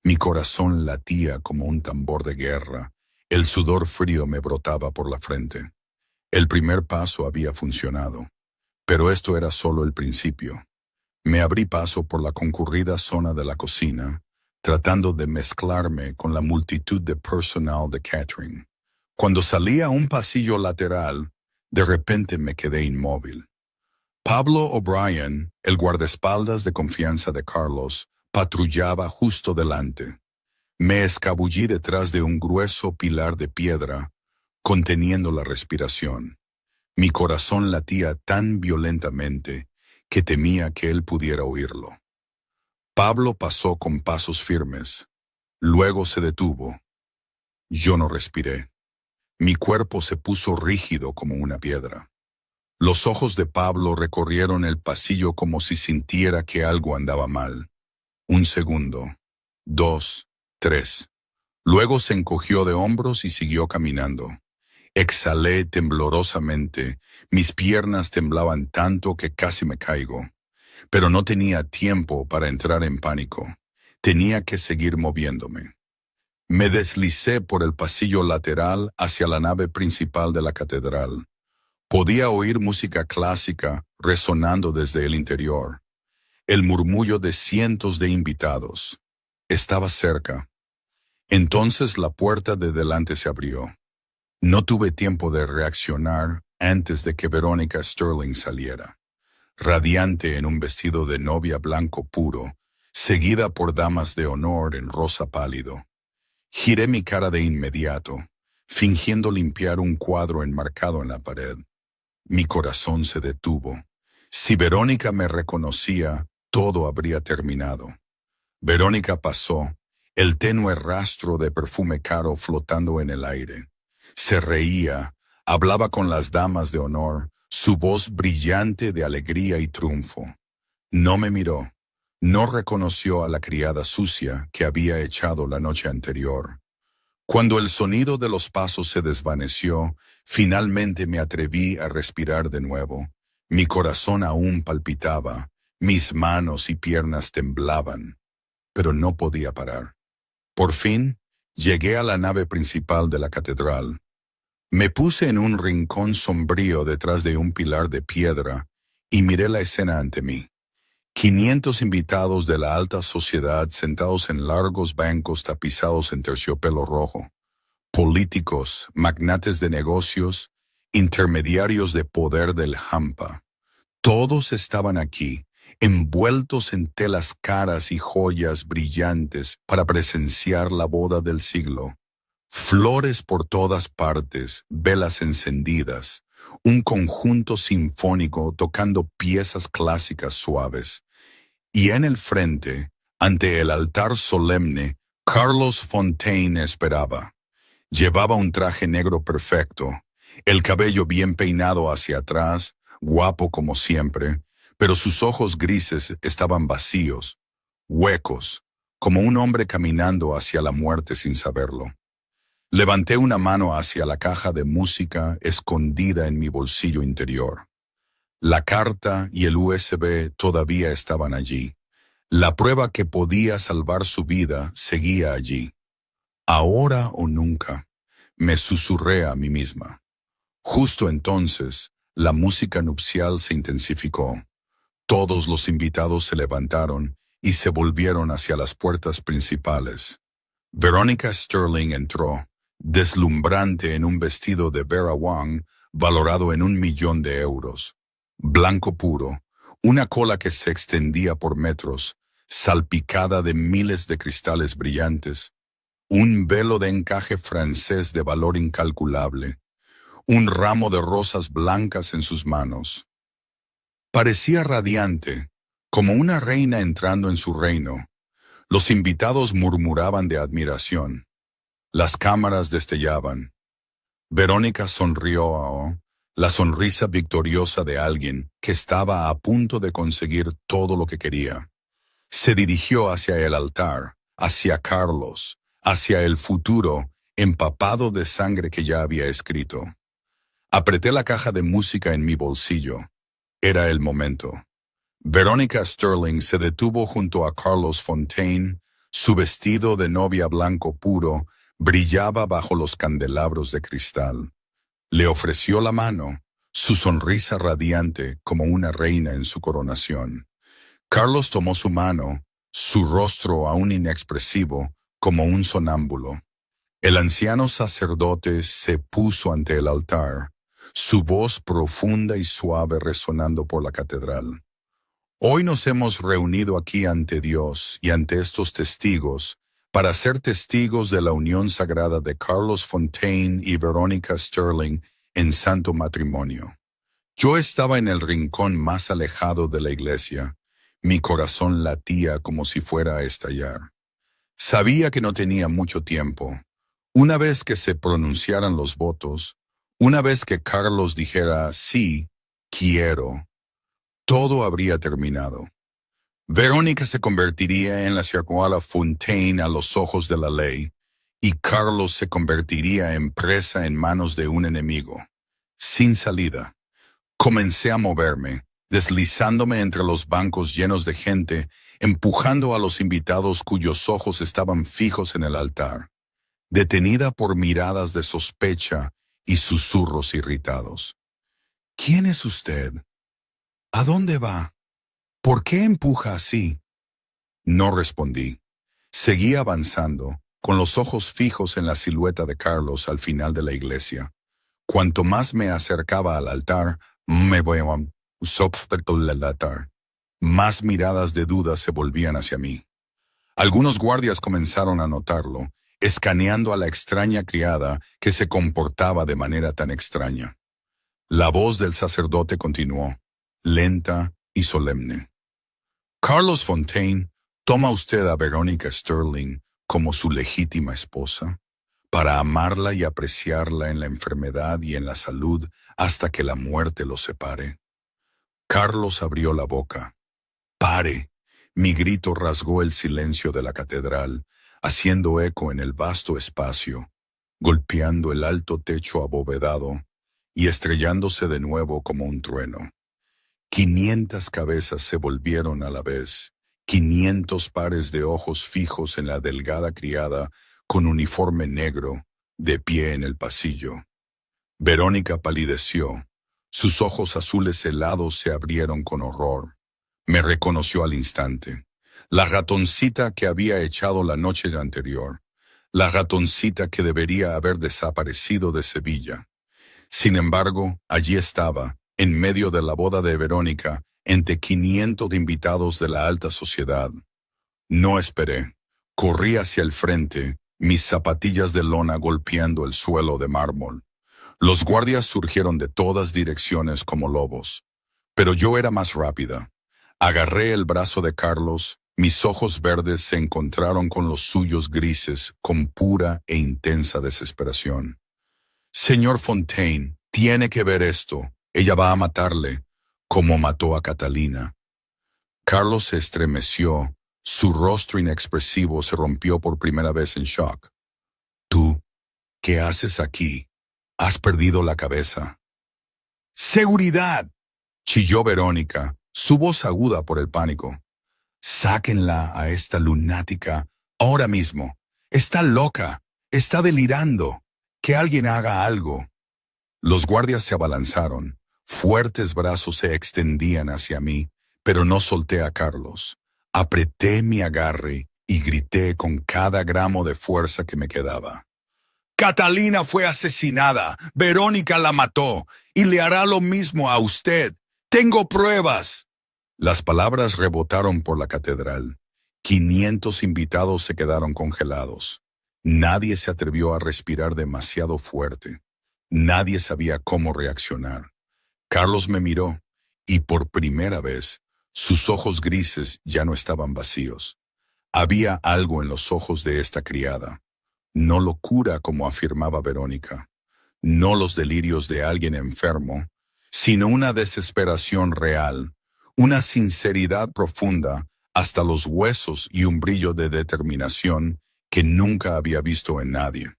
Mi corazón latía como un tambor de guerra. El sudor frío me brotaba por la frente. El primer paso había funcionado. Pero esto era solo el principio. Me abrí paso por la concurrida zona de la cocina, tratando de mezclarme con la multitud de personal de catering. Cuando salí a un pasillo lateral, de repente me quedé inmóvil. Pablo O'Brien, el guardaespaldas de confianza de Carlos, patrullaba justo delante. Me escabullí detrás de un grueso pilar de piedra, conteniendo la respiración. Mi corazón latía tan violentamente que temía que él pudiera oírlo. Pablo pasó con pasos firmes. Luego se detuvo. Yo no respiré. Mi cuerpo se puso rígido como una piedra. Los ojos de Pablo recorrieron el pasillo como si sintiera que algo andaba mal. 1 segundo, 2, 3. Luego se encogió de hombros y siguió caminando. Exhalé temblorosamente, mis piernas temblaban tanto que casi me caigo. Pero no tenía tiempo para entrar en pánico. Tenía que seguir moviéndome. Me deslicé por el pasillo lateral hacia la nave principal de la catedral. Podía oír música clásica resonando desde el interior. El murmullo de cientos de invitados. Estaba cerca. Entonces la puerta de delante se abrió. No tuve tiempo de reaccionar antes de que Verónica Sterling saliera, radiante en un vestido de novia blanco puro, seguida por damas de honor en rosa pálido. Giré mi cara de inmediato, fingiendo limpiar un cuadro enmarcado en la pared. Mi corazón se detuvo. Si Verónica me reconocía, todo habría terminado. Verónica pasó, el tenue rastro de perfume caro flotando en el aire. Se reía, hablaba con las damas de honor, su voz brillante de alegría y triunfo. No me miró, no reconoció a la criada sucia que había echado la noche anterior. Cuando el sonido de los pasos se desvaneció, finalmente me atreví a respirar de nuevo. Mi corazón aún palpitaba, mis manos y piernas temblaban, pero no podía parar. Por fin, llegué a la nave principal de la catedral. Me puse en un rincón sombrío detrás de un pilar de piedra y miré la escena ante mí. 500 invitados de la alta sociedad sentados en largos bancos tapizados en terciopelo rojo. Políticos, magnates de negocios, intermediarios de poder del Hampa. Todos estaban aquí, envueltos en telas caras y joyas brillantes para presenciar la boda del siglo. Flores por todas partes, velas encendidas, un conjunto sinfónico tocando piezas clásicas suaves. Y en el frente, ante el altar solemne, Carlos Fontaine esperaba. Llevaba un traje negro perfecto, el cabello bien peinado hacia atrás, guapo como siempre, pero sus ojos grises estaban vacíos, huecos, como un hombre caminando hacia la muerte sin saberlo. Levanté una mano hacia la caja de música escondida en mi bolsillo interior. La carta y el USB todavía estaban allí. La prueba que podía salvar su vida seguía allí. Ahora o nunca, me susurré a mí misma. Justo entonces, la música nupcial se intensificó. Todos los invitados se levantaron y se volvieron hacia las puertas principales. Verónica Sterling entró, deslumbrante en un vestido de Vera Wang valorado en 1.000.000 de euros. Blanco puro, una cola que se extendía por metros, salpicada de miles de cristales brillantes, un velo de encaje francés de valor incalculable, un ramo de rosas blancas en sus manos. Parecía radiante, como una reina entrando en su reino. Los invitados murmuraban de admiración. Las cámaras destellaban. Verónica sonrió, la sonrisa victoriosa de alguien que estaba a punto de conseguir todo lo que quería. Se dirigió hacia el altar, hacia Carlos, hacia el futuro, empapado de sangre que ya había escrito. Apreté la caja de música en mi bolsillo. Era el momento. Verónica Sterling se detuvo junto a Carlos Fontaine. Su vestido de novia blanco puro brillaba bajo los candelabros de cristal. Le ofreció la mano, su sonrisa radiante como una reina en su coronación. Carlos tomó su mano, su rostro aún inexpresivo, como un sonámbulo. El anciano sacerdote se puso ante el altar, su voz profunda y suave resonando por la catedral. Hoy nos hemos reunido aquí ante Dios y ante estos testigos para ser testigos de la unión sagrada de Carlos Fontaine y Verónica Sterling en santo matrimonio. Yo estaba en el rincón más alejado de la iglesia. Mi corazón latía como si fuera a estallar. Sabía que no tenía mucho tiempo. Una vez que se pronunciaran los votos, una vez que Carlos dijera sí, quiero, todo habría terminado. Verónica se convertiría en la señora Fontaine a los ojos de la ley, y Carlos se convertiría en presa en manos de un enemigo. Sin salida. Comencé a moverme, deslizándome entre los bancos llenos de gente, empujando a los invitados cuyos ojos estaban fijos en el altar, detenida por miradas de sospecha y susurros irritados. ¿Quién es usted? ¿A dónde va? ¿Por qué empuja así? No respondí. Seguí avanzando, con los ojos fijos en la silueta de Carlos al final de la iglesia. Cuanto más me acercaba al altar, más miradas de duda se volvían hacia mí. Algunos guardias comenzaron a notarlo, escaneando a la extraña criada que se comportaba de manera tan extraña. La voz del sacerdote continuó, lenta y solemne. Carlos Fontaine, ¿toma usted a Verónica Sterling como su legítima esposa, para amarla y apreciarla en la enfermedad y en la salud hasta que la muerte los separe? Carlos abrió la boca. ¡Pare! Mi grito rasgó el silencio de la catedral, haciendo eco en el vasto espacio, golpeando el alto techo abovedado y estrellándose de nuevo como un trueno. 500 cabezas se volvieron a la vez, 500 pares de ojos fijos en la delgada criada con uniforme negro, de pie en el pasillo. Verónica palideció. Sus ojos azules helados se abrieron con horror. Me reconoció al instante. La ratoncita que había echado la noche anterior. La ratoncita que debería haber desaparecido de Sevilla. Sin embargo, allí estaba, en medio de la boda de Verónica, entre 500 invitados de la alta sociedad. No esperé. Corrí hacia el frente, mis zapatillas de lona golpeando el suelo de mármol. Los guardias surgieron de todas direcciones como lobos. Pero yo era más rápida. Agarré el brazo de Carlos, mis ojos verdes se encontraron con los suyos grises, con pura e intensa desesperación. Señor Fontaine, tiene que ver esto. Ella va a matarle, como mató a Catalina. Carlos se estremeció, su rostro inexpresivo se rompió por primera vez en shock. ¿Tú? ¿Qué haces aquí? Has perdido la cabeza. ¡Seguridad!, chilló Verónica, su voz aguda por el pánico. Sáquenla a esta lunática ahora mismo. Está loca, está delirando. Que alguien haga algo. Los guardias se abalanzaron. Fuertes brazos se extendían hacia mí, pero no solté a Carlos. Apreté mi agarre y grité con cada gramo de fuerza que me quedaba. Catalina fue asesinada, Verónica la mató, y le hará lo mismo a usted. ¡Tengo pruebas! Las palabras rebotaron por la catedral. 500 invitados se quedaron congelados. Nadie se atrevió a respirar demasiado fuerte. Nadie sabía cómo reaccionar. Carlos me miró, y por primera vez, sus ojos grises ya no estaban vacíos. Había algo en los ojos de esta criada. No locura como afirmaba Verónica, no los delirios de alguien enfermo, sino una desesperación real, una sinceridad profunda hasta los huesos y un brillo de determinación que nunca había visto en nadie.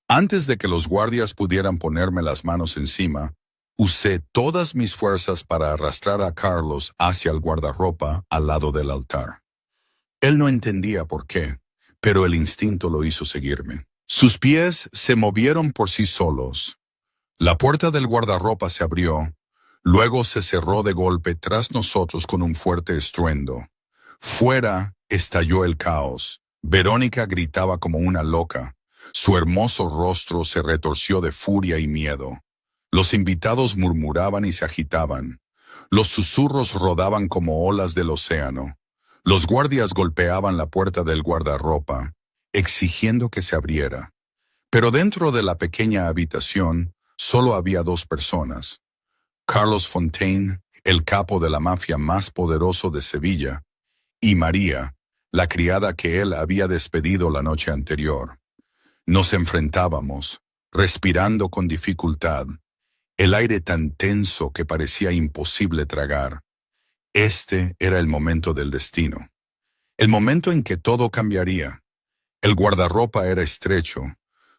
Antes de que los guardias pudieran ponerme las manos encima, usé todas mis fuerzas para arrastrar a Carlos hacia el guardarropa al lado del altar. Él no entendía por qué, pero el instinto lo hizo seguirme. Sus pies se movieron por sí solos. La puerta del guardarropa se abrió, luego se cerró de golpe tras nosotros con un fuerte estruendo. Fuera estalló el caos. Verónica gritaba como una loca. Su hermoso rostro se retorció de furia y miedo. Los invitados murmuraban y se agitaban. Los susurros rodaban como olas del océano. Los guardias golpeaban la puerta del guardarropa. exigiendo que se abriera. Pero dentro de la pequeña habitación solo había dos personas. Carlos Fontaine, el capo de la mafia más poderoso de Sevilla, y María, la criada que él había despedido la noche anterior. Nos enfrentábamos, respirando con dificultad, el aire tan tenso que parecía imposible tragar. Este era el momento del destino. El momento en que todo cambiaría. El guardarropa era estrecho.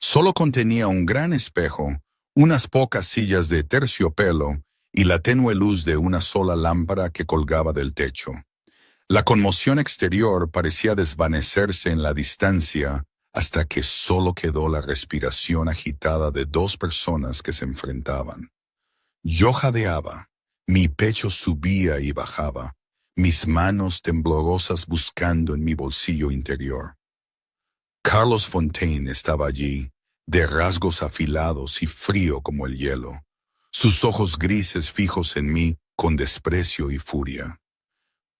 Solo contenía un gran espejo, unas pocas sillas de terciopelo y la tenue luz de una sola lámpara que colgaba del techo. La conmoción exterior parecía desvanecerse en la distancia hasta que solo quedó la respiración agitada de dos personas que se enfrentaban. Yo jadeaba, mi pecho subía y bajaba, mis manos temblorosas buscando en mi bolsillo interior. Carlos Fontaine estaba allí, de rasgos afilados y frío como el hielo, sus ojos grises fijos en mí con desprecio y furia.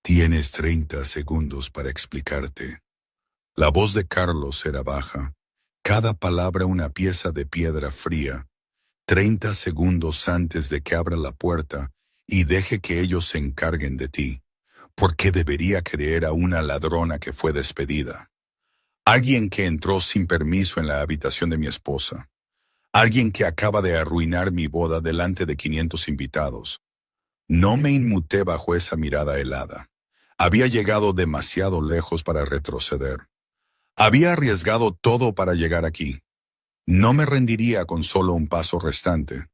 «Tienes 30 segundos para explicarte». La voz de Carlos era baja, cada palabra una pieza de piedra fría. 30 segundos antes de que abra la puerta y deje que ellos se encarguen de ti. ¿Por qué debería creer a una ladrona que fue despedida? Alguien que entró sin permiso en la habitación de mi esposa. Alguien que acaba de arruinar mi boda delante de 500 invitados. No me inmuté bajo esa mirada helada. Había llegado demasiado lejos para retroceder. Había arriesgado todo para llegar aquí. No me rendiría con solo un paso restante.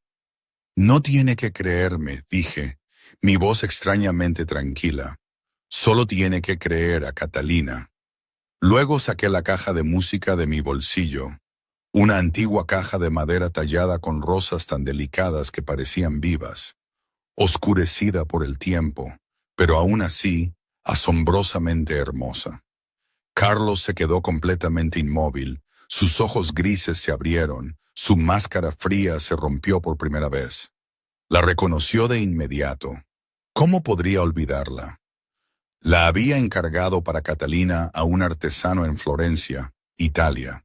«No tiene que creerme», dije, mi voz extrañamente tranquila. «Solo tiene que creer a Catalina». Luego saqué la caja de música de mi bolsillo, una antigua caja de madera tallada con rosas tan delicadas que parecían vivas, oscurecida por el tiempo, pero aún así, asombrosamente hermosa. Carlos se quedó completamente inmóvil, sus ojos grises se abrieron, su máscara fría se rompió por primera vez. La reconoció de inmediato. ¿Cómo podría olvidarla? La había encargado para Catalina a un artesano en Florencia, Italia.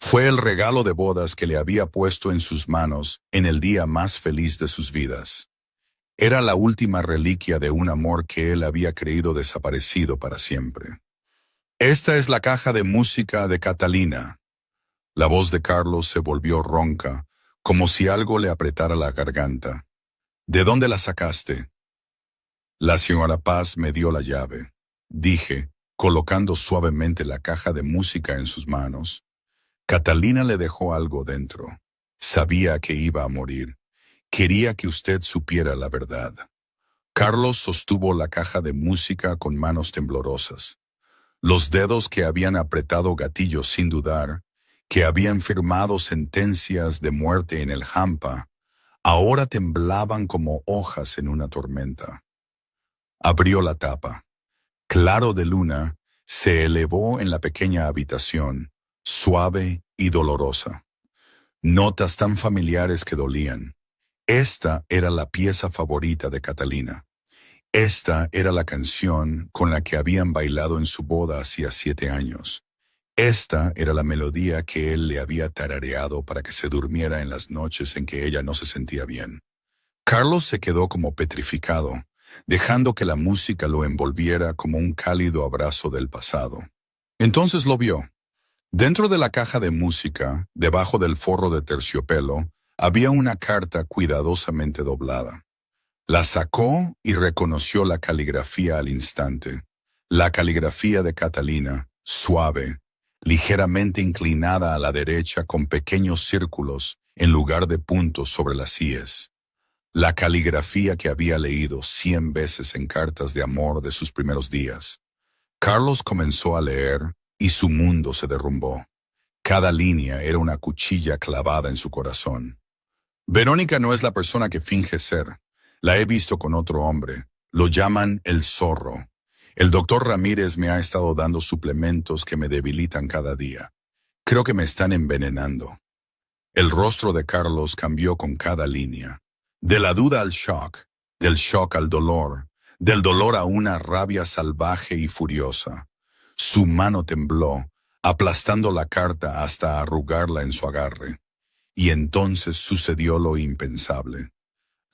Fue el regalo de bodas que le había puesto en sus manos en el día más feliz de sus vidas. Era la última reliquia de un amor que él había creído desaparecido para siempre. «Esta es la caja de música de Catalina». La voz de Carlos se volvió ronca, como si algo le apretara la garganta. «¿De dónde la sacaste?» «La señora Paz me dio la llave», dije, colocando suavemente la caja de música en sus manos. «Catalina le dejó algo dentro. Sabía que iba a morir. Quería que usted supiera la verdad». Carlos sostuvo la caja de música con manos temblorosas. Los dedos que habían apretado gatillos sin dudar, que habían firmado sentencias de muerte en el hampa, ahora temblaban como hojas en una tormenta. Abrió la tapa. Claro de luna se elevó en la pequeña habitación, suave y dolorosa. Notas tan familiares que dolían. Esta era la pieza favorita de Catalina. Esta era la canción con la que habían bailado en su boda hacía 7 años. Esta era la melodía que él le había tarareado para que se durmiera en las noches en que ella no se sentía bien. Carlos se quedó como petrificado, dejando que la música lo envolviera como un cálido abrazo del pasado. Entonces lo vio. Dentro de la caja de música, debajo del forro de terciopelo, había una carta cuidadosamente doblada. La sacó y reconoció la caligrafía al instante. La caligrafía de Catalina, suave, ligeramente inclinada a la derecha con pequeños círculos en lugar de puntos sobre las íes. La caligrafía que había leído 100 veces en cartas de amor de sus primeros días. Carlos comenzó a leer y su mundo se derrumbó. Cada línea era una cuchilla clavada en su corazón. «Verónica no es la persona que finge ser. La he visto con otro hombre. Lo llaman el zorro. El doctor Ramírez me ha estado dando suplementos que me debilitan cada día. Creo que me están envenenando». El rostro de Carlos cambió con cada línea. De la duda al shock, del shock al dolor, del dolor a una rabia salvaje y furiosa. Su mano tembló, aplastando la carta hasta arrugarla en su agarre. Y entonces sucedió lo impensable.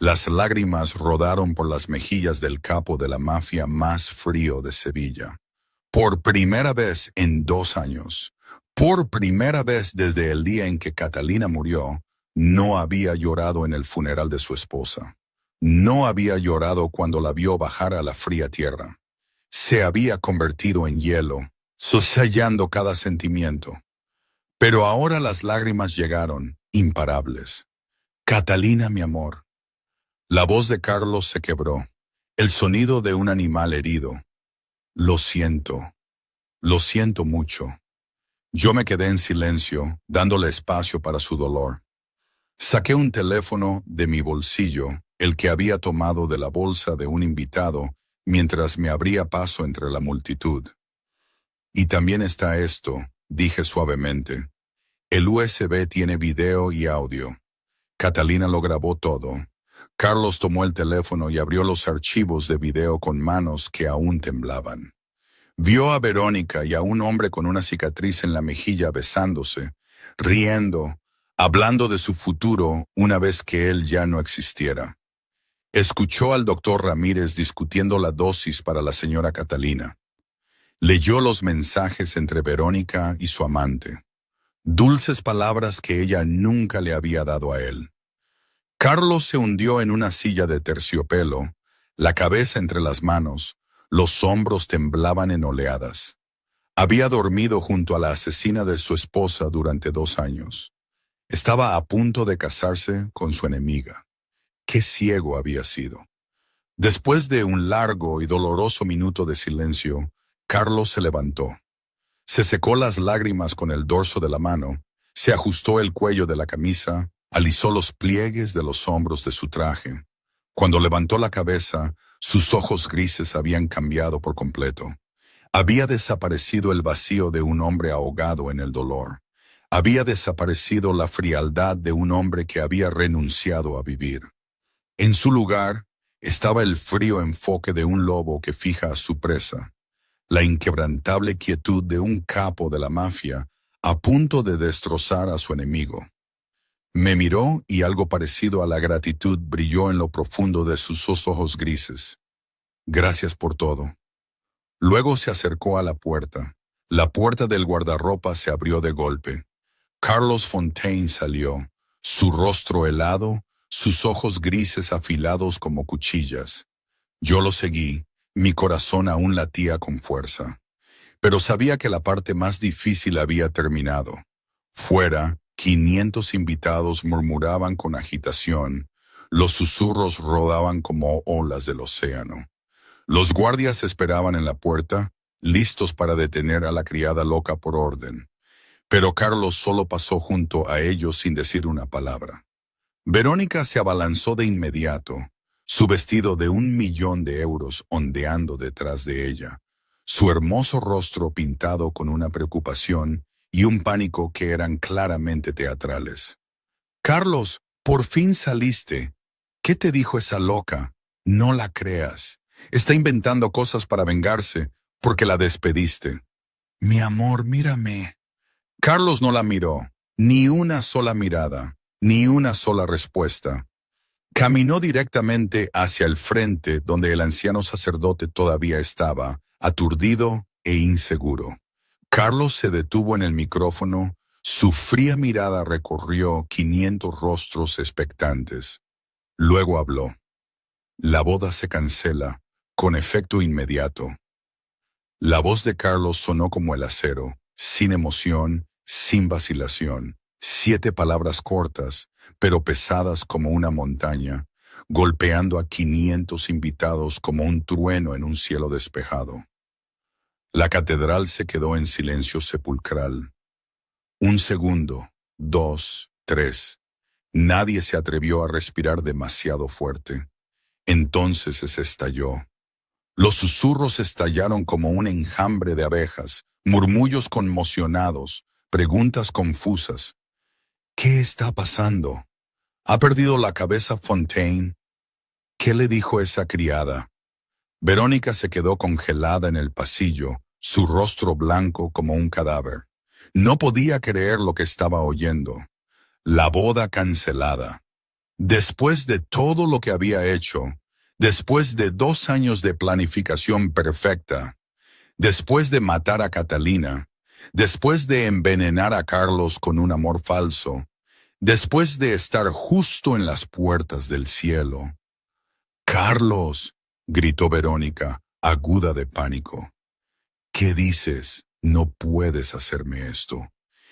Las lágrimas rodaron por las mejillas del capo de la mafia más frío de Sevilla. Por primera vez en 2 años, por primera vez desde el día en que Catalina murió, no había llorado en el funeral de su esposa. No había llorado cuando la vio bajar a la fría tierra. Se había convertido en hielo, soslayando cada sentimiento. Pero ahora las lágrimas llegaron, imparables. Catalina, mi amor. La voz de Carlos se quebró. El sonido de un animal herido. Lo siento mucho. Yo me quedé en silencio, dándole espacio para su dolor. Saqué un teléfono de mi bolsillo, el que había tomado de la bolsa de un invitado, mientras me abría paso entre la multitud. Y también está esto, dije suavemente. El USB tiene video y audio. Catalina lo grabó todo. Carlos tomó el teléfono y abrió los archivos de video con manos que aún temblaban. Vio a Verónica y a un hombre con una cicatriz en la mejilla besándose, riendo, hablando de su futuro una vez que él ya no existiera. Escuchó al doctor Ramírez discutiendo la dosis para la señora Catalina. Leyó los mensajes entre Verónica y su amante. Dulces palabras que ella nunca le había dado a él. Carlos se hundió en una silla de terciopelo, la cabeza entre las manos, los hombros temblaban en oleadas. Había dormido junto a la asesina de su esposa durante 2 años. Estaba a punto de casarse con su enemiga. Qué ciego había sido. Después de un largo y doloroso minuto de silencio, Carlos se levantó. Se secó las lágrimas con el dorso de la mano, se ajustó el cuello de la camisa, alisó los pliegues de los hombros de su traje. Cuando levantó la cabeza, sus ojos grises habían cambiado por completo. Había desaparecido el vacío de un hombre ahogado en el dolor. Había desaparecido la frialdad de un hombre que había renunciado a vivir. En su lugar estaba el frío enfoque de un lobo que fija a su presa, la inquebrantable quietud de un capo de la mafia a punto de destrozar a su enemigo. Me miró y algo parecido a la gratitud brilló en lo profundo de sus ojos grises. Gracias por todo. Luego se acercó a la puerta. La puerta del guardarropa se abrió de golpe. Carlos Fontaine salió, su rostro helado, sus ojos grises afilados como cuchillas. Yo lo seguí, mi corazón aún latía con fuerza. Pero sabía que la parte más difícil había terminado. Fuera, 500 invitados murmuraban con agitación. Los susurros rodaban como olas del océano. Los guardias esperaban en la puerta, listos para detener a la criada loca por orden. Pero Carlos solo pasó junto a ellos sin decir una palabra. Verónica se abalanzó de inmediato, su vestido de 1.000.000 de euros ondeando detrás de ella, su hermoso rostro pintado con una preocupación y un pánico que eran claramente teatrales. «Carlos, por fin saliste. ¿Qué te dijo esa loca? No la creas. Está inventando cosas para vengarse porque la despediste». «Mi amor, mírame». Carlos no la miró, ni una sola mirada, ni una sola respuesta. Caminó directamente hacia el frente donde el anciano sacerdote todavía estaba, aturdido e inseguro. Carlos se detuvo en el micrófono, su fría mirada recorrió 500 rostros expectantes. Luego habló. La boda se cancela, con efecto inmediato. La voz de Carlos sonó como el acero, sin emoción, sin vacilación. 7 palabras cortas, pero pesadas como una montaña, golpeando a 500 invitados como un trueno en un cielo despejado. La catedral se quedó en silencio sepulcral. 1 segundo, 2, 3. Nadie se atrevió a respirar demasiado fuerte. Entonces se estalló. Los susurros estallaron como un enjambre de abejas, murmullos conmocionados, preguntas confusas. ¿Qué está pasando? ¿Ha perdido la cabeza Fontaine? ¿Qué le dijo esa criada? Verónica se quedó congelada en el pasillo, su rostro blanco como un cadáver. No podía creer lo que estaba oyendo. La boda cancelada. Después de todo lo que había hecho, después de 2 años de planificación perfecta, después de matar a Catalina, después de envenenar a Carlos con un amor falso, después de estar justo en las puertas del cielo. «Carlos», gritó Verónica, aguda de pánico. «¿Qué dices? No puedes hacerme esto.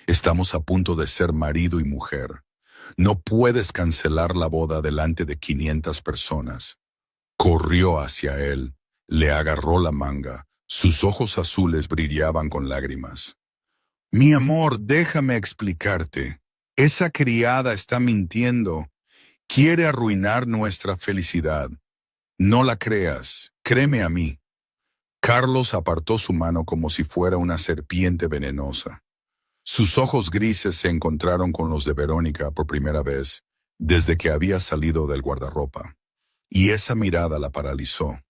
Estamos a punto de ser marido y mujer. No puedes cancelar la boda delante de 500 personas». Corrió hacia él, le agarró la manga, sus ojos azules brillaban con lágrimas. «Mi amor, déjame explicarte. Esa criada está mintiendo. Quiere arruinar nuestra felicidad. No la creas, créeme a mí». Carlos apartó su mano como si fuera una serpiente venenosa. Sus ojos grises se encontraron con los de Verónica por primera vez desde que había salido del guardarropa. Y esa mirada la paralizó.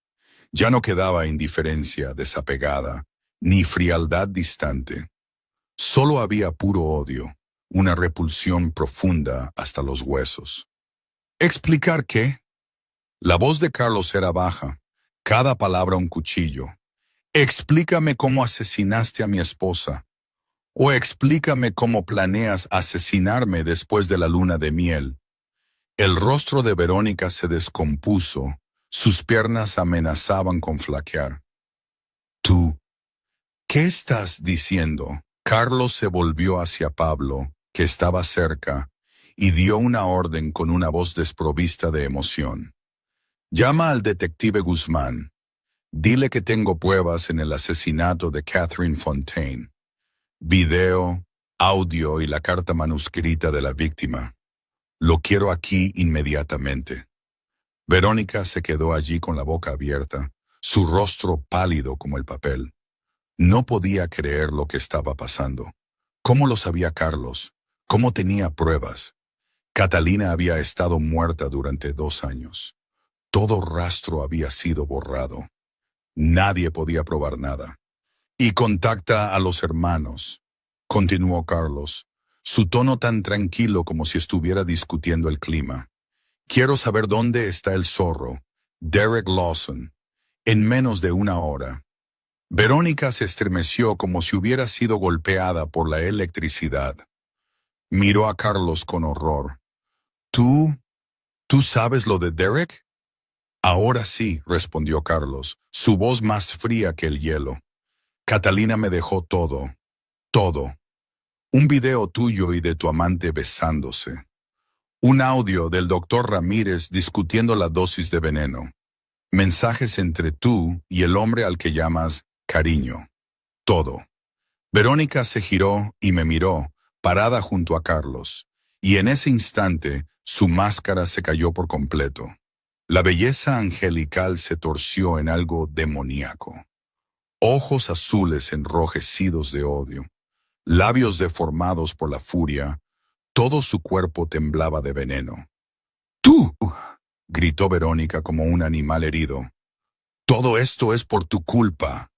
Ya no quedaba indiferencia desapegada, ni frialdad distante. Solo había puro odio, una repulsión profunda hasta los huesos. ¿Explicar qué? La voz de Carlos era baja, cada palabra un cuchillo. «Explícame cómo asesinaste a mi esposa. O explícame cómo planeas asesinarme después de la luna de miel». El rostro de Verónica se descompuso, sus piernas amenazaban con flaquear. «¿Tú? ¿Qué estás diciendo?» Carlos se volvió hacia Pablo, que estaba cerca, y dio una orden con una voz desprovista de emoción. «Llama al detective Guzmán. Dile que tengo pruebas en el asesinato de Catherine Fontaine. Video, audio y la carta manuscrita de la víctima. Lo quiero aquí inmediatamente». Verónica se quedó allí con la boca abierta, su rostro pálido como el papel. No podía creer lo que estaba pasando. ¿Cómo lo sabía Carlos? ¿Cómo tenía pruebas? Catalina había estado muerta durante 2 años. Todo rastro había sido borrado. Nadie podía probar nada. «Y contacta a los hermanos», continuó Carlos, su tono tan tranquilo como si estuviera discutiendo el clima. «Quiero saber dónde está el zorro, Derek Lawson, en menos de 1 hora». Verónica se estremeció como si hubiera sido golpeada por la electricidad. Miró a Carlos con horror. «¿Tú sabes lo de Derek?» «Ahora sí», respondió Carlos, su voz más fría que el hielo. «Catalina me dejó todo. Todo. Un video tuyo y de tu amante besándose. Un audio del doctor Ramírez discutiendo la dosis de veneno. Mensajes entre tú y el hombre al que llamas cariño. Todo». Verónica se giró y me miró, parada junto a Carlos, y en ese instante su máscara se cayó por completo. La belleza angelical se torció en algo demoníaco. Ojos azules enrojecidos de odio, labios deformados por la furia, todo su cuerpo temblaba de veneno. «¡Tú!», gritó Verónica como un animal herido. «Todo esto es por tu culpa.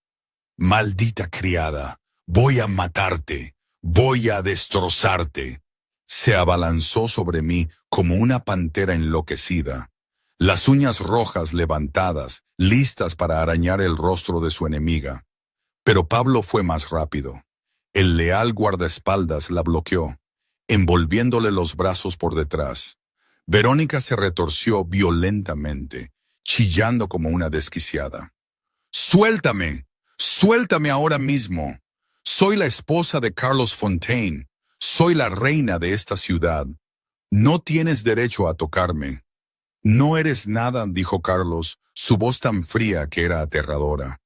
Maldita criada, voy a matarte, voy a destrozarte». Se abalanzó sobre mí como una pantera enloquecida, las uñas rojas levantadas, listas para arañar el rostro de su enemiga. Pero Pablo fue más rápido. El leal guardaespaldas la bloqueó, envolviéndole los brazos por detrás. Verónica se retorció violentamente, chillando como una desquiciada. «¡Suéltame! ¡Suéltame ahora mismo! Soy la esposa de Carlos Fontaine. Soy la reina de esta ciudad. No tienes derecho a tocarme». «No eres nada», dijo Carlos, su voz tan fría que era aterradora.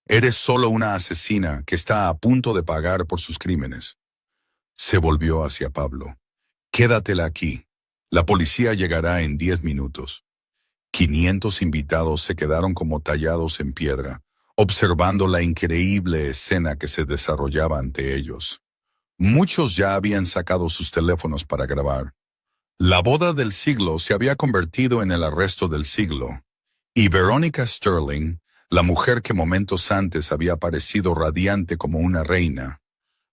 «Eres solo una asesina que está a punto de pagar por sus crímenes». Se volvió hacia Pablo. «Quédatela aquí. La policía llegará en 10 minutos». 500 invitados se quedaron como tallados en piedra, observando la increíble escena que se desarrollaba ante ellos. Muchos ya habían sacado sus teléfonos para grabar. La boda del siglo se había convertido en el arresto del siglo, y Verónica Sterling, la mujer que momentos antes había parecido radiante como una reina,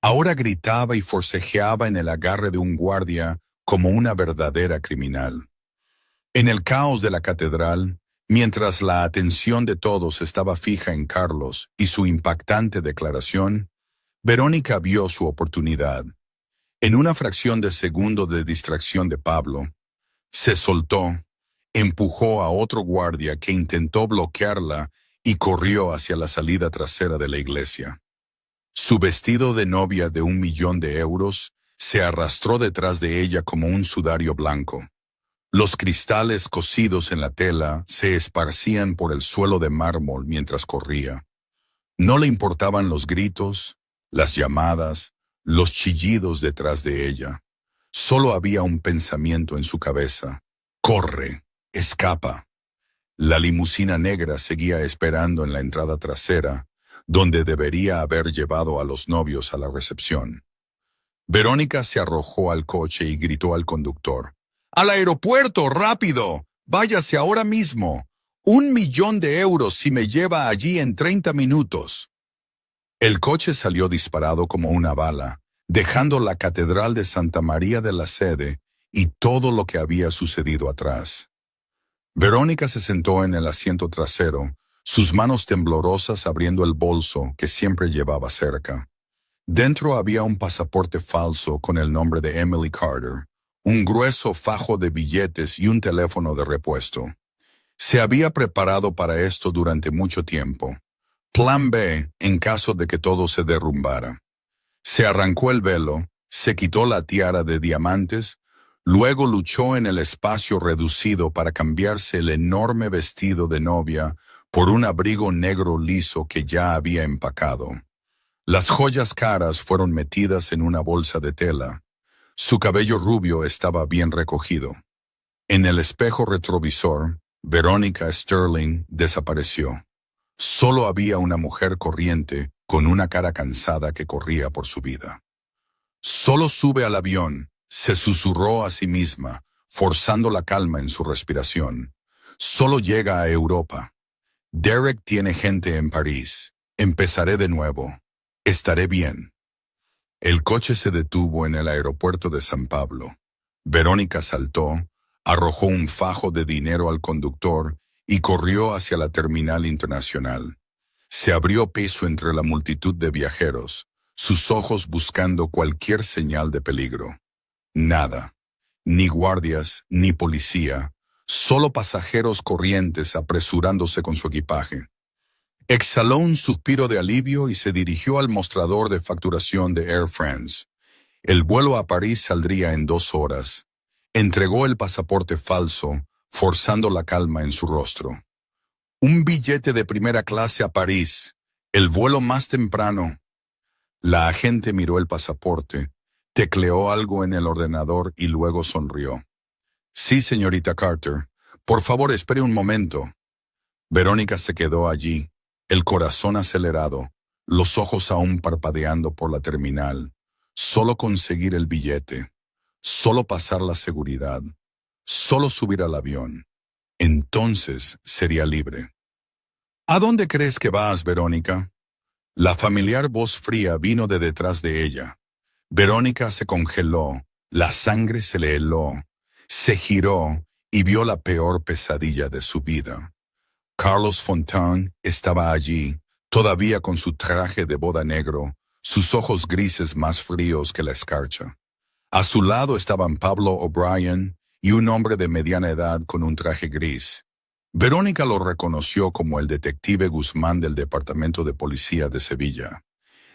Ahora gritaba y forcejeaba en el agarre de un guardia como una verdadera criminal. En el caos de la catedral, mientras la atención de todos estaba fija en Carlos y su impactante declaración, Verónica vio su oportunidad. En una fracción de segundo de distracción de Pablo, se soltó, empujó a otro guardia que intentó bloquearla y corrió hacia la salida trasera de la iglesia. Su vestido de novia de 1.000.000 de euros se arrastró detrás de ella como un sudario blanco. Los cristales cosidos en la tela se esparcían por el suelo de mármol mientras corría. No le importaban los gritos, las llamadas, los chillidos detrás de ella. Solo había un pensamiento en su cabeza. Corre, escapa. La limusina negra seguía esperando en la entrada trasera, donde debería haber llevado a los novios a la recepción. Verónica se arrojó al coche y gritó al conductor: «¡Al aeropuerto, rápido! ¡Váyase ahora mismo! 1.000.000 de euros si me lleva allí en 30 minutos». El coche salió disparado como una bala, dejando la Catedral de Santa María de la Sede y todo lo que había sucedido atrás. Verónica se sentó en el asiento trasero, sus manos temblorosas abriendo el bolso que siempre llevaba cerca. Dentro había un pasaporte falso con el nombre de Emily Carter, un grueso fajo de billetes y un teléfono de repuesto. Se había preparado para esto durante mucho tiempo. Plan B en caso de que todo se derrumbara. Se arrancó el velo, se quitó la tiara de diamantes, luego luchó en el espacio reducido para cambiarse el enorme vestido de novia por un abrigo negro liso que ya había empacado. Las joyas caras fueron metidas en una bolsa de tela. Su cabello rubio estaba bien recogido. En el espejo retrovisor, Verónica Sterling desapareció. Solo había una mujer corriente con una cara cansada que corría por su vida. «Solo sube al avión», se susurró a sí misma, forzando la calma en su respiración. «Solo llega a Europa. Derek tiene gente en París. Empezaré de nuevo. Estaré bien». El coche se detuvo en el aeropuerto de San Pablo. Verónica saltó, arrojó un fajo de dinero al conductor y corrió hacia la terminal internacional. Se abrió paso entre la multitud de viajeros, sus ojos buscando cualquier señal de peligro. Nada. Ni guardias, ni policía, solo pasajeros corrientes apresurándose con su equipaje. Exhaló un suspiro de alivio y se dirigió al mostrador de facturación de Air France. El vuelo a París saldría en 2 horas. Entregó el pasaporte falso, forzando la calma en su rostro. «Un billete de primera clase a París, el vuelo más temprano». La agente miró el pasaporte, tecleó algo en el ordenador y luego sonrió. «Sí, señorita Carter. Por favor, espere un momento». Verónica se quedó allí, el corazón acelerado, los ojos aún parpadeando por la terminal. Solo conseguir el billete, solo pasar la seguridad, solo subir al avión. Entonces sería libre. «¿A dónde crees que vas, Verónica?». La familiar voz fría vino de detrás de ella. Verónica se congeló, la sangre se le heló, se giró y vio la peor pesadilla de su vida. Carlos Fontaine estaba allí, todavía con su traje de boda negro, sus ojos grises más fríos que la escarcha. A su lado estaban Pablo O'Brien y un hombre de mediana edad con un traje gris. Verónica lo reconoció como el detective Guzmán del Departamento de Policía de Sevilla.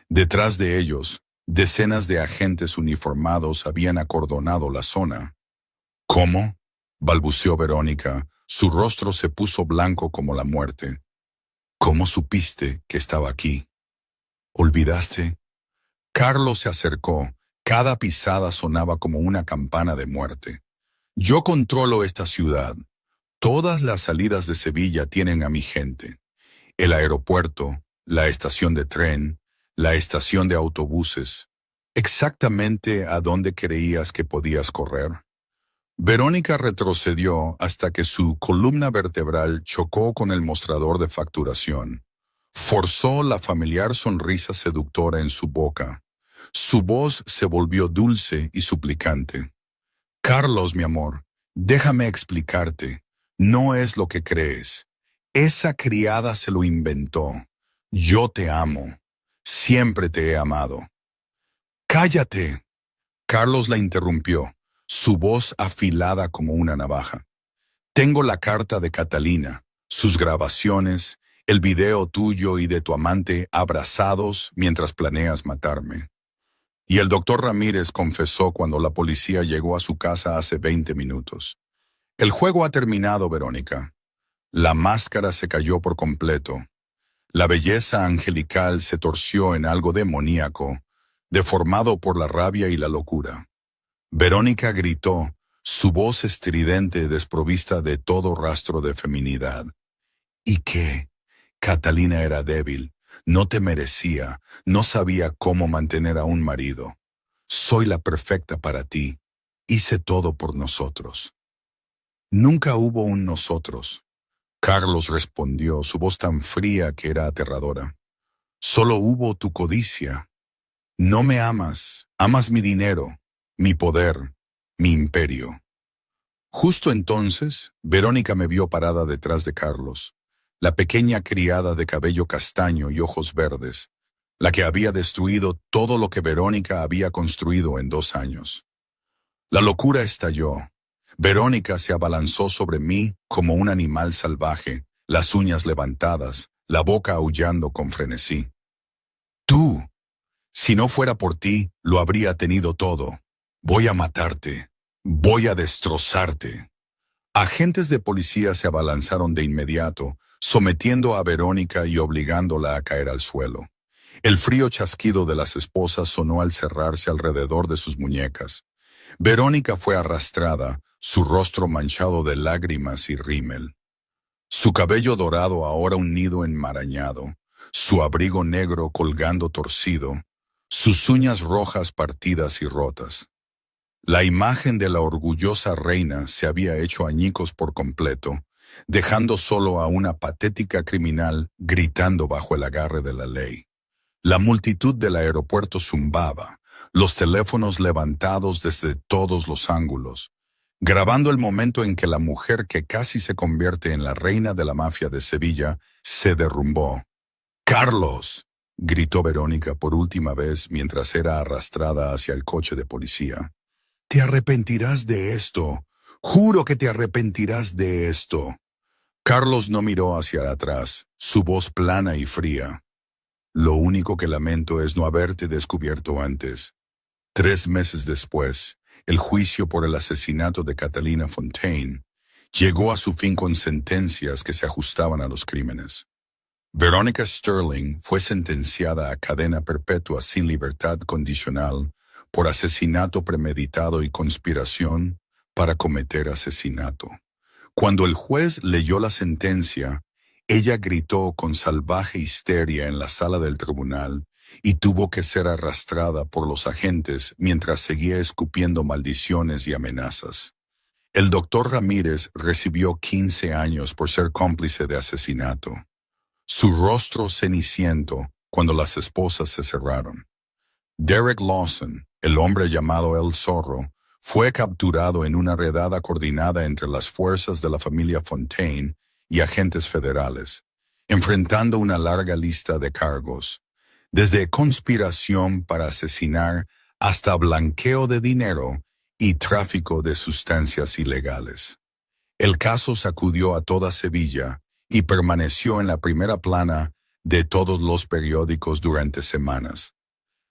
Detrás de ellos, decenas de agentes uniformados habían acordonado la zona. «¿Cómo?», balbuceó Verónica. Su rostro se puso blanco como la muerte. «¿Cómo supiste que estaba aquí? ¿Olvidaste?». Carlos se acercó. Cada pisada sonaba como una campana de muerte. «Yo controlo esta ciudad. Todas las salidas de Sevilla tienen a mi gente. El aeropuerto, la estación de tren, la estación de autobuses. ¿Exactamente a dónde creías que podías correr?». Verónica retrocedió hasta que su columna vertebral chocó con el mostrador de facturación. Forzó la familiar sonrisa seductora en su boca. Su voz se volvió dulce y suplicante. Carlos, mi amor, déjame explicarte. No es lo que crees. Esa criada se lo inventó. Yo te amo. Siempre te he amado. ¡Cállate! Carlos la interrumpió, su voz afilada como una navaja. Tengo la carta de Catalina, sus grabaciones, el video tuyo y de tu amante abrazados mientras planeas matarme. Y el doctor Ramírez confesó cuando la policía llegó a su casa hace 20 minutos. El juego ha terminado, Verónica. La máscara se cayó por completo. La belleza angelical se torció en algo demoníaco, deformado por la rabia y la locura. Verónica gritó, su voz estridente desprovista de todo rastro de feminidad. ¿Y qué? Catalina era débil, no te merecía, no sabía cómo mantener a un marido. Soy la perfecta para ti. Hice todo por nosotros. Nunca hubo un nosotros. Carlos respondió, su voz tan fría que era aterradora. Solo hubo tu codicia. No me amas, amas mi dinero, mi poder, mi imperio. Justo entonces, Verónica me vio parada detrás de Carlos, la pequeña criada de cabello castaño y ojos verdes, la que había destruido todo lo que Verónica había construido en 2 años. La locura estalló. Verónica se abalanzó sobre mí como un animal salvaje, las uñas levantadas, la boca aullando con frenesí. Tú, si no fuera por ti, lo habría tenido todo. Voy a matarte. Voy a destrozarte. Agentes de policía se abalanzaron de inmediato, sometiendo a Verónica y obligándola a caer al suelo. El frío chasquido de las esposas sonó al cerrarse alrededor de sus muñecas. Verónica fue arrastrada, su rostro manchado de lágrimas y rímel. Su cabello dorado ahora un nido enmarañado, su abrigo negro colgando torcido, sus uñas rojas partidas y rotas. La imagen de la orgullosa reina se había hecho añicos por completo, dejando solo a una patética criminal gritando bajo el agarre de la ley. La multitud del aeropuerto zumbaba, los teléfonos levantados desde todos los ángulos, grabando el momento en que la mujer que casi se convierte en la reina de la mafia de Sevilla se derrumbó. «¡Carlos!», gritó Verónica por última vez mientras era arrastrada hacia el coche de policía. «Te arrepentirás de esto. Juro que te arrepentirás de esto». Carlos no miró hacia atrás, su voz plana y fría. «Lo único que lamento es no haberte descubierto antes». 3 meses después, el juicio por el asesinato de Catalina Fontaine llegó a su fin con sentencias que se ajustaban a los crímenes. Verónica Sterling fue sentenciada a cadena perpetua sin libertad condicional por asesinato premeditado y conspiración para cometer asesinato. Cuando el juez leyó la sentencia, ella gritó con salvaje histeria en la sala del tribunal y tuvo que ser arrastrada por los agentes mientras seguía escupiendo maldiciones y amenazas. El doctor Ramírez recibió 15 años por ser cómplice de asesinato. Su rostro ceniciento cuando las esposas se cerraron. Derek Lawson, el hombre llamado El Zorro, fue capturado en una redada coordinada entre las fuerzas de la familia Fontaine y agentes federales, enfrentando una larga lista de cargos, desde conspiración para asesinar hasta blanqueo de dinero y tráfico de sustancias ilegales. El caso sacudió a toda Sevilla y permaneció en la primera plana de todos los periódicos durante semanas.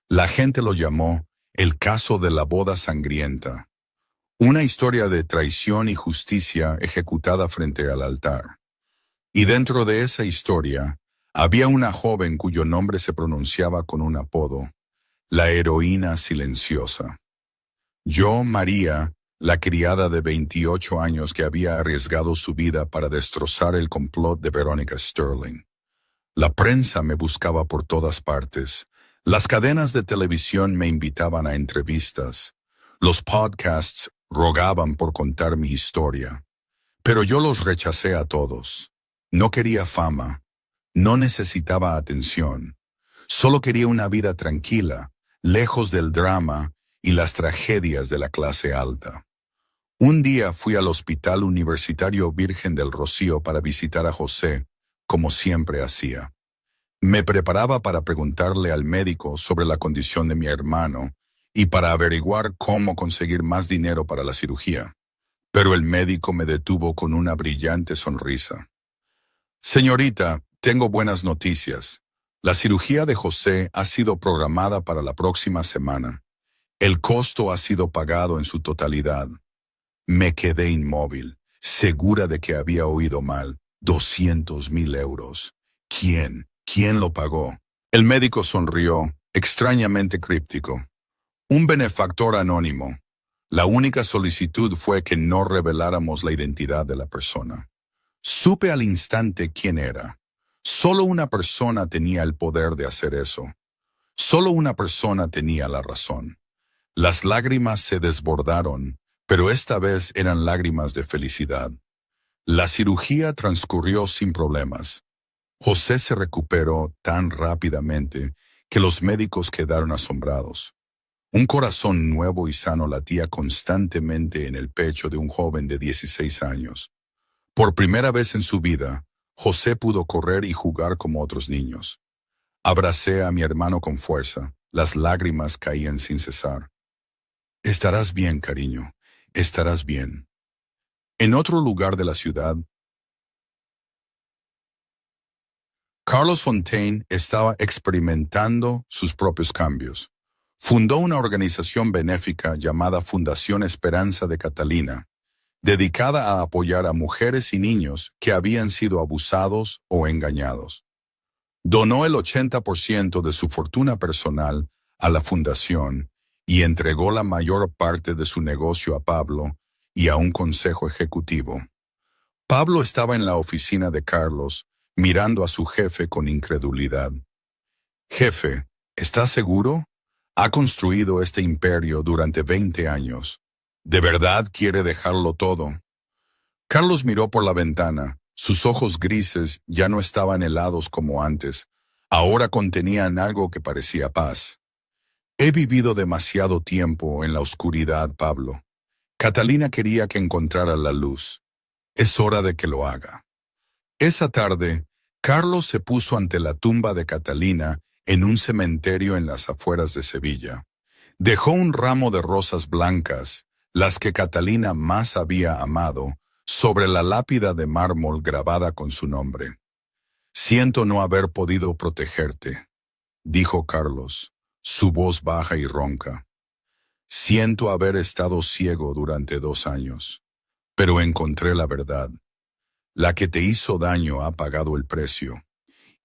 La gente lo llamó el caso de la boda sangrienta, una historia de traición y justicia ejecutada frente al altar. Y dentro de esa historia, había una joven cuyo nombre se pronunciaba con un apodo, la heroína silenciosa. Yo, María, la criada de 28 años que había arriesgado su vida para destrozar el complot de Verónica Sterling. La prensa me buscaba por todas partes. Las cadenas de televisión me invitaban a entrevistas. Los podcasts rogaban por contar mi historia. Pero yo los rechacé a todos. No quería fama. No necesitaba atención. Solo quería una vida tranquila, lejos del drama y las tragedias de la clase alta. Un día fui al Hospital Universitario Virgen del Rocío para visitar a José, como siempre hacía. Me preparaba para preguntarle al médico sobre la condición de mi hermano y para averiguar cómo conseguir más dinero para la cirugía. Pero el médico me detuvo con una brillante sonrisa. Señorita, tengo buenas noticias. La cirugía de José ha sido programada para la próxima semana. El costo ha sido pagado en su totalidad. Me quedé inmóvil, segura de que había oído mal. 200.000 euros. ¿Quién lo pagó? El médico sonrió, extrañamente críptico. Un benefactor anónimo. La única solicitud fue que no reveláramos la identidad de la persona. Supe al instante quién era. Solo una persona tenía el poder de hacer eso. Solo una persona tenía la razón. Las lágrimas se desbordaron, pero esta vez eran lágrimas de felicidad. La cirugía transcurrió sin problemas. José se recuperó tan rápidamente que los médicos quedaron asombrados. Un corazón nuevo y sano latía constantemente en el pecho de un joven de 16 años. Por primera vez en su vida, José pudo correr y jugar como otros niños. Abracé a mi hermano con fuerza. Las lágrimas caían sin cesar. Estarás bien, cariño. Estarás bien. En otro lugar de la ciudad, Carlos Fontaine estaba experimentando sus propios cambios. Fundó una organización benéfica llamada Fundación Esperanza de Catalina, dedicada a apoyar a mujeres y niños que habían sido abusados o engañados. Donó el 80% de su fortuna personal a la fundación y entregó la mayor parte de su negocio a Pablo y a un consejo ejecutivo. Pablo estaba en la oficina de Carlos, mirando a su jefe con incredulidad. Jefe, ¿estás seguro? Ha construido este imperio durante 20 años. ¿De verdad quiere dejarlo todo? Carlos miró por la ventana. Sus ojos grises ya no estaban helados como antes. Ahora contenían algo que parecía paz. He vivido demasiado tiempo en la oscuridad, Pablo. Catalina quería que encontrara la luz. Es hora de que lo haga. Esa tarde, Carlos se puso ante la tumba de Catalina en un cementerio en las afueras de Sevilla. Dejó un ramo de rosas blancas, las que Catalina más había amado, sobre la lápida de mármol grabada con su nombre. Siento no haber podido protegerte, dijo Carlos, su voz baja y ronca. Siento haber estado ciego durante 2 años, pero encontré la verdad. La que te hizo daño ha pagado el precio,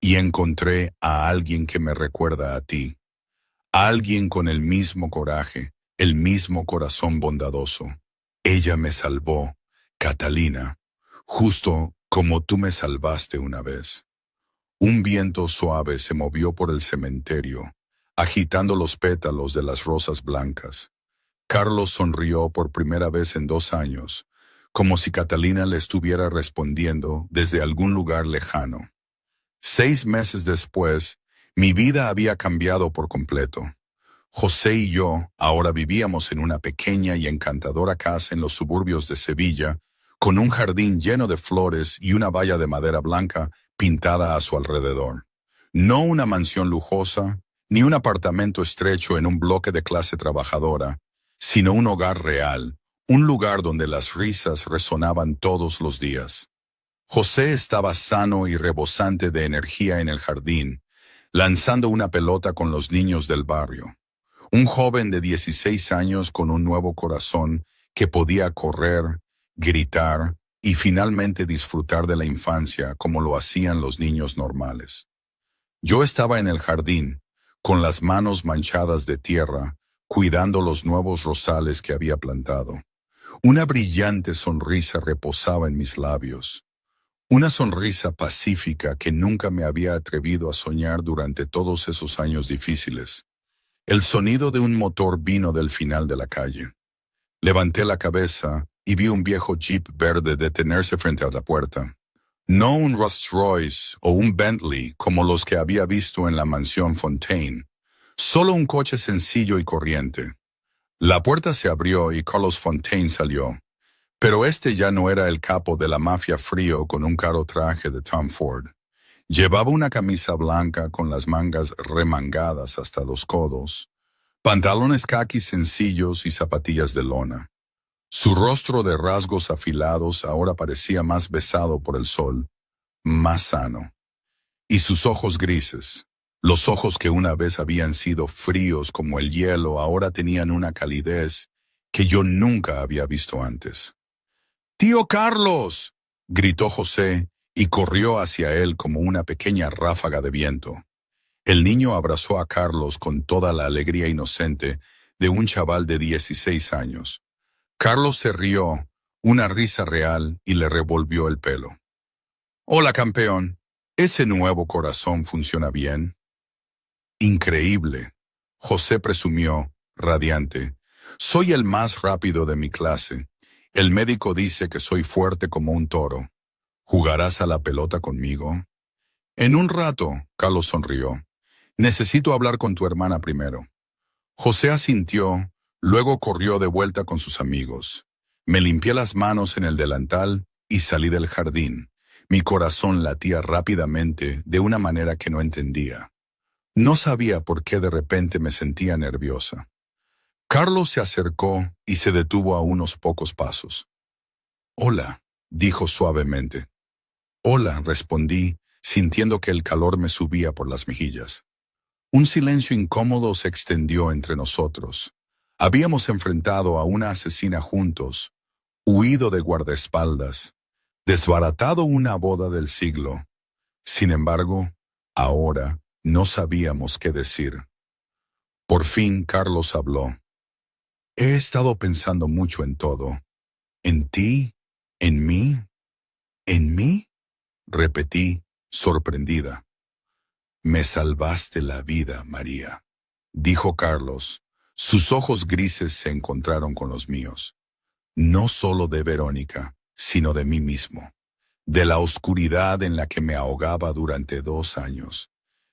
y encontré a alguien que me recuerda a ti, alguien con el mismo coraje, el mismo corazón bondadoso. Ella me salvó, Catalina, justo como tú me salvaste una vez. Un viento suave se movió por el cementerio, agitando los pétalos de las rosas blancas. Carlos sonrió por primera vez en 2 años, como si Catalina le estuviera respondiendo desde algún lugar lejano. 6 meses después, mi vida había cambiado por completo. José y yo ahora vivíamos en una pequeña y encantadora casa en los suburbios de Sevilla, con un jardín lleno de flores y una valla de madera blanca pintada a su alrededor. No una mansión lujosa, ni un apartamento estrecho en un bloque de clase trabajadora, sino un hogar real, un lugar donde las risas resonaban todos los días. José estaba sano y rebosante de energía en el jardín, lanzando una pelota con los niños del barrio. Un joven de 16 años con un nuevo corazón que podía correr, gritar y finalmente disfrutar de la infancia como lo hacían los niños normales. Yo estaba en el jardín, con las manos manchadas de tierra, cuidando los nuevos rosales que había plantado. Una brillante sonrisa reposaba en mis labios. Una sonrisa pacífica que nunca me había atrevido a soñar durante todos esos años difíciles. El sonido de un motor vino del final de la calle. Levanté la cabeza y vi un viejo Jeep verde detenerse frente a la puerta. No un Rolls Royce o un Bentley como los que había visto en la mansión Fontaine. Solo un coche sencillo y corriente. La puerta se abrió y Carlos Fontaine salió. Pero este ya no era el capo de la mafia frío con un caro traje de Tom Ford. Llevaba una camisa blanca con las mangas remangadas hasta los codos, pantalones caquis sencillos y zapatillas de lona. Su rostro de rasgos afilados ahora parecía más besado por el sol, más sano. Y sus ojos grises, los ojos que una vez habían sido fríos como el hielo, ahora tenían una calidez que yo nunca había visto antes. ¡Tío Carlos!, gritó José y corrió hacia él como una pequeña ráfaga de viento. El niño abrazó a Carlos con toda la alegría inocente de un chaval de 16 años. Carlos se rió, una risa real, y le revolvió el pelo. «Hola, campeón. ¿Ese nuevo corazón funciona bien?» «Increíble», José presumió, radiante. «Soy el más rápido de mi clase. El médico dice que soy fuerte como un toro. ¿Jugarás a la pelota conmigo?» «En un rato», Carlos sonrió. «Necesito hablar con tu hermana primero». José asintió, luego corrió de vuelta con sus amigos. Me limpié las manos en el delantal y salí del jardín. Mi corazón latía rápidamente de una manera que no entendía. No sabía por qué de repente me sentía nerviosa. Carlos se acercó y se detuvo a unos pocos pasos. «Hola», dijo suavemente. «Hola», respondí, sintiendo que el calor me subía por las mejillas. Un silencio incómodo se extendió entre nosotros. Habíamos enfrentado a una asesina juntos, huido de guardaespaldas, desbaratado una boda del siglo. Sin embargo, ahora no sabíamos qué decir. Por fin Carlos habló. «He estado pensando mucho en todo. ¿En ti? ¿En mí? ¿En mí?», repetí, sorprendida. «Me salvaste la vida, María», dijo Carlos. Sus ojos grises se encontraron con los míos. «No solo de Verónica, sino de mí mismo. De la oscuridad en la que me ahogaba durante 2 años.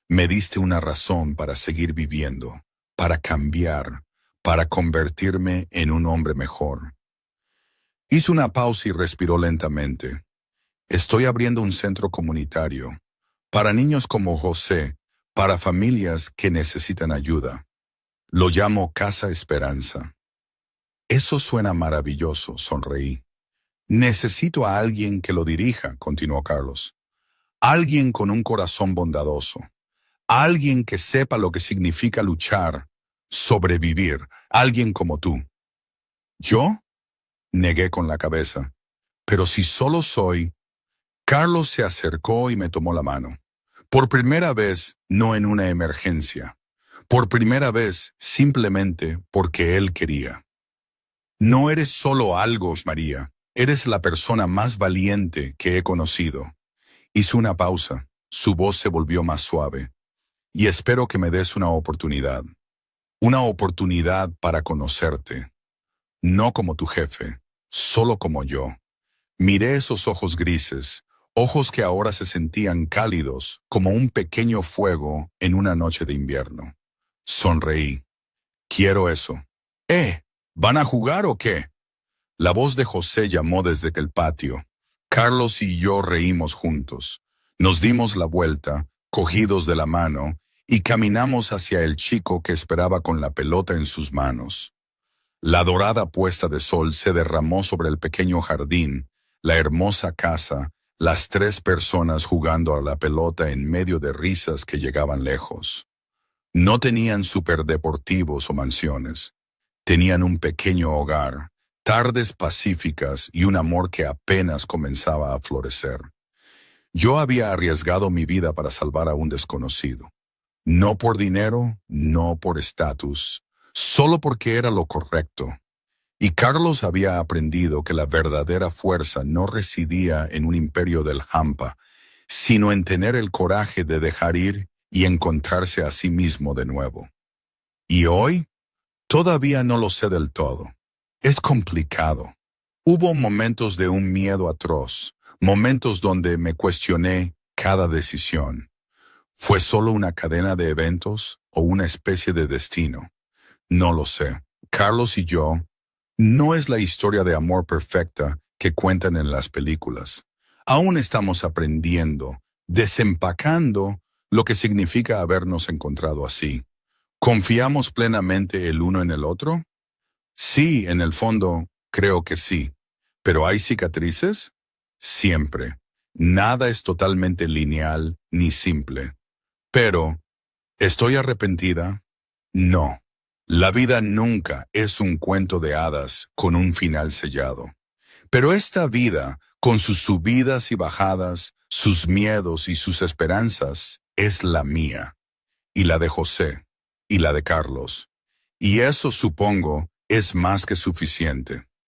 Me diste una razón para seguir viviendo, para cambiar, para convertirme en un hombre mejor». Hizo una pausa y respiró lentamente. «Estoy abriendo un centro comunitario, para niños como José, para familias que necesitan ayuda. Lo llamo Casa Esperanza». «Eso suena maravilloso», sonreí. «Necesito a alguien que lo dirija», continuó Carlos. «Alguien con un corazón bondadoso. Alguien que sepa lo que significa luchar, sobrevivir. Alguien como tú». «¿Yo?», negué con la cabeza. «Pero si solo soy...». Carlos se acercó y me tomó la mano. Por primera vez, no en una emergencia. Por primera vez, simplemente porque él quería. «No eres solo algo, María. Eres la persona más valiente que he conocido». Hizo una pausa. Su voz se volvió más suave. «Y espero que me des una oportunidad. Una oportunidad para conocerte. No como tu jefe, solo como yo». Miré esos ojos grises, ojos que ahora se sentían cálidos como un pequeño fuego en una noche de invierno. Sonreí. «Quiero eso». ¿Van a jugar o qué?». La voz de José llamó desde el patio. Carlos y yo reímos juntos. Nos dimos la vuelta, cogidos de la mano, y caminamos hacia el chico que esperaba con la pelota en sus manos. La dorada puesta de sol se derramó sobre el pequeño jardín, la hermosa casa, las 3 personas jugando a la pelota en medio de risas que llegaban lejos. No tenían superdeportivos o mansiones. Tenían un pequeño hogar, tardes pacíficas y un amor que apenas comenzaba a florecer. Yo había arriesgado mi vida para salvar a un desconocido. No por dinero, no por estatus, solo porque era lo correcto. Y Carlos había aprendido que la verdadera fuerza no residía en un imperio del hampa, sino en tener el coraje de dejar ir y encontrarse a sí mismo de nuevo. Y hoy, todavía no lo sé del todo. Es complicado. Hubo momentos de un miedo atroz, momentos donde me cuestioné cada decisión. ¿Fue solo una cadena de eventos o una especie de destino? No lo sé. Carlos y yo, no es la historia de amor perfecta que cuentan en las películas. Aún estamos aprendiendo, desempacando lo que significa habernos encontrado así. ¿Confiamos plenamente el uno en el otro? Sí, en el fondo, creo que sí. ¿Pero hay cicatrices? Siempre. Nada es totalmente lineal ni simple. Pero, ¿estoy arrepentida? No. La vida nunca es un cuento de hadas con un final sellado. Pero esta vida, con sus subidas y bajadas, sus miedos y sus esperanzas, es la mía, y la de José, y la de Carlos. Y eso, supongo, es más que suficiente.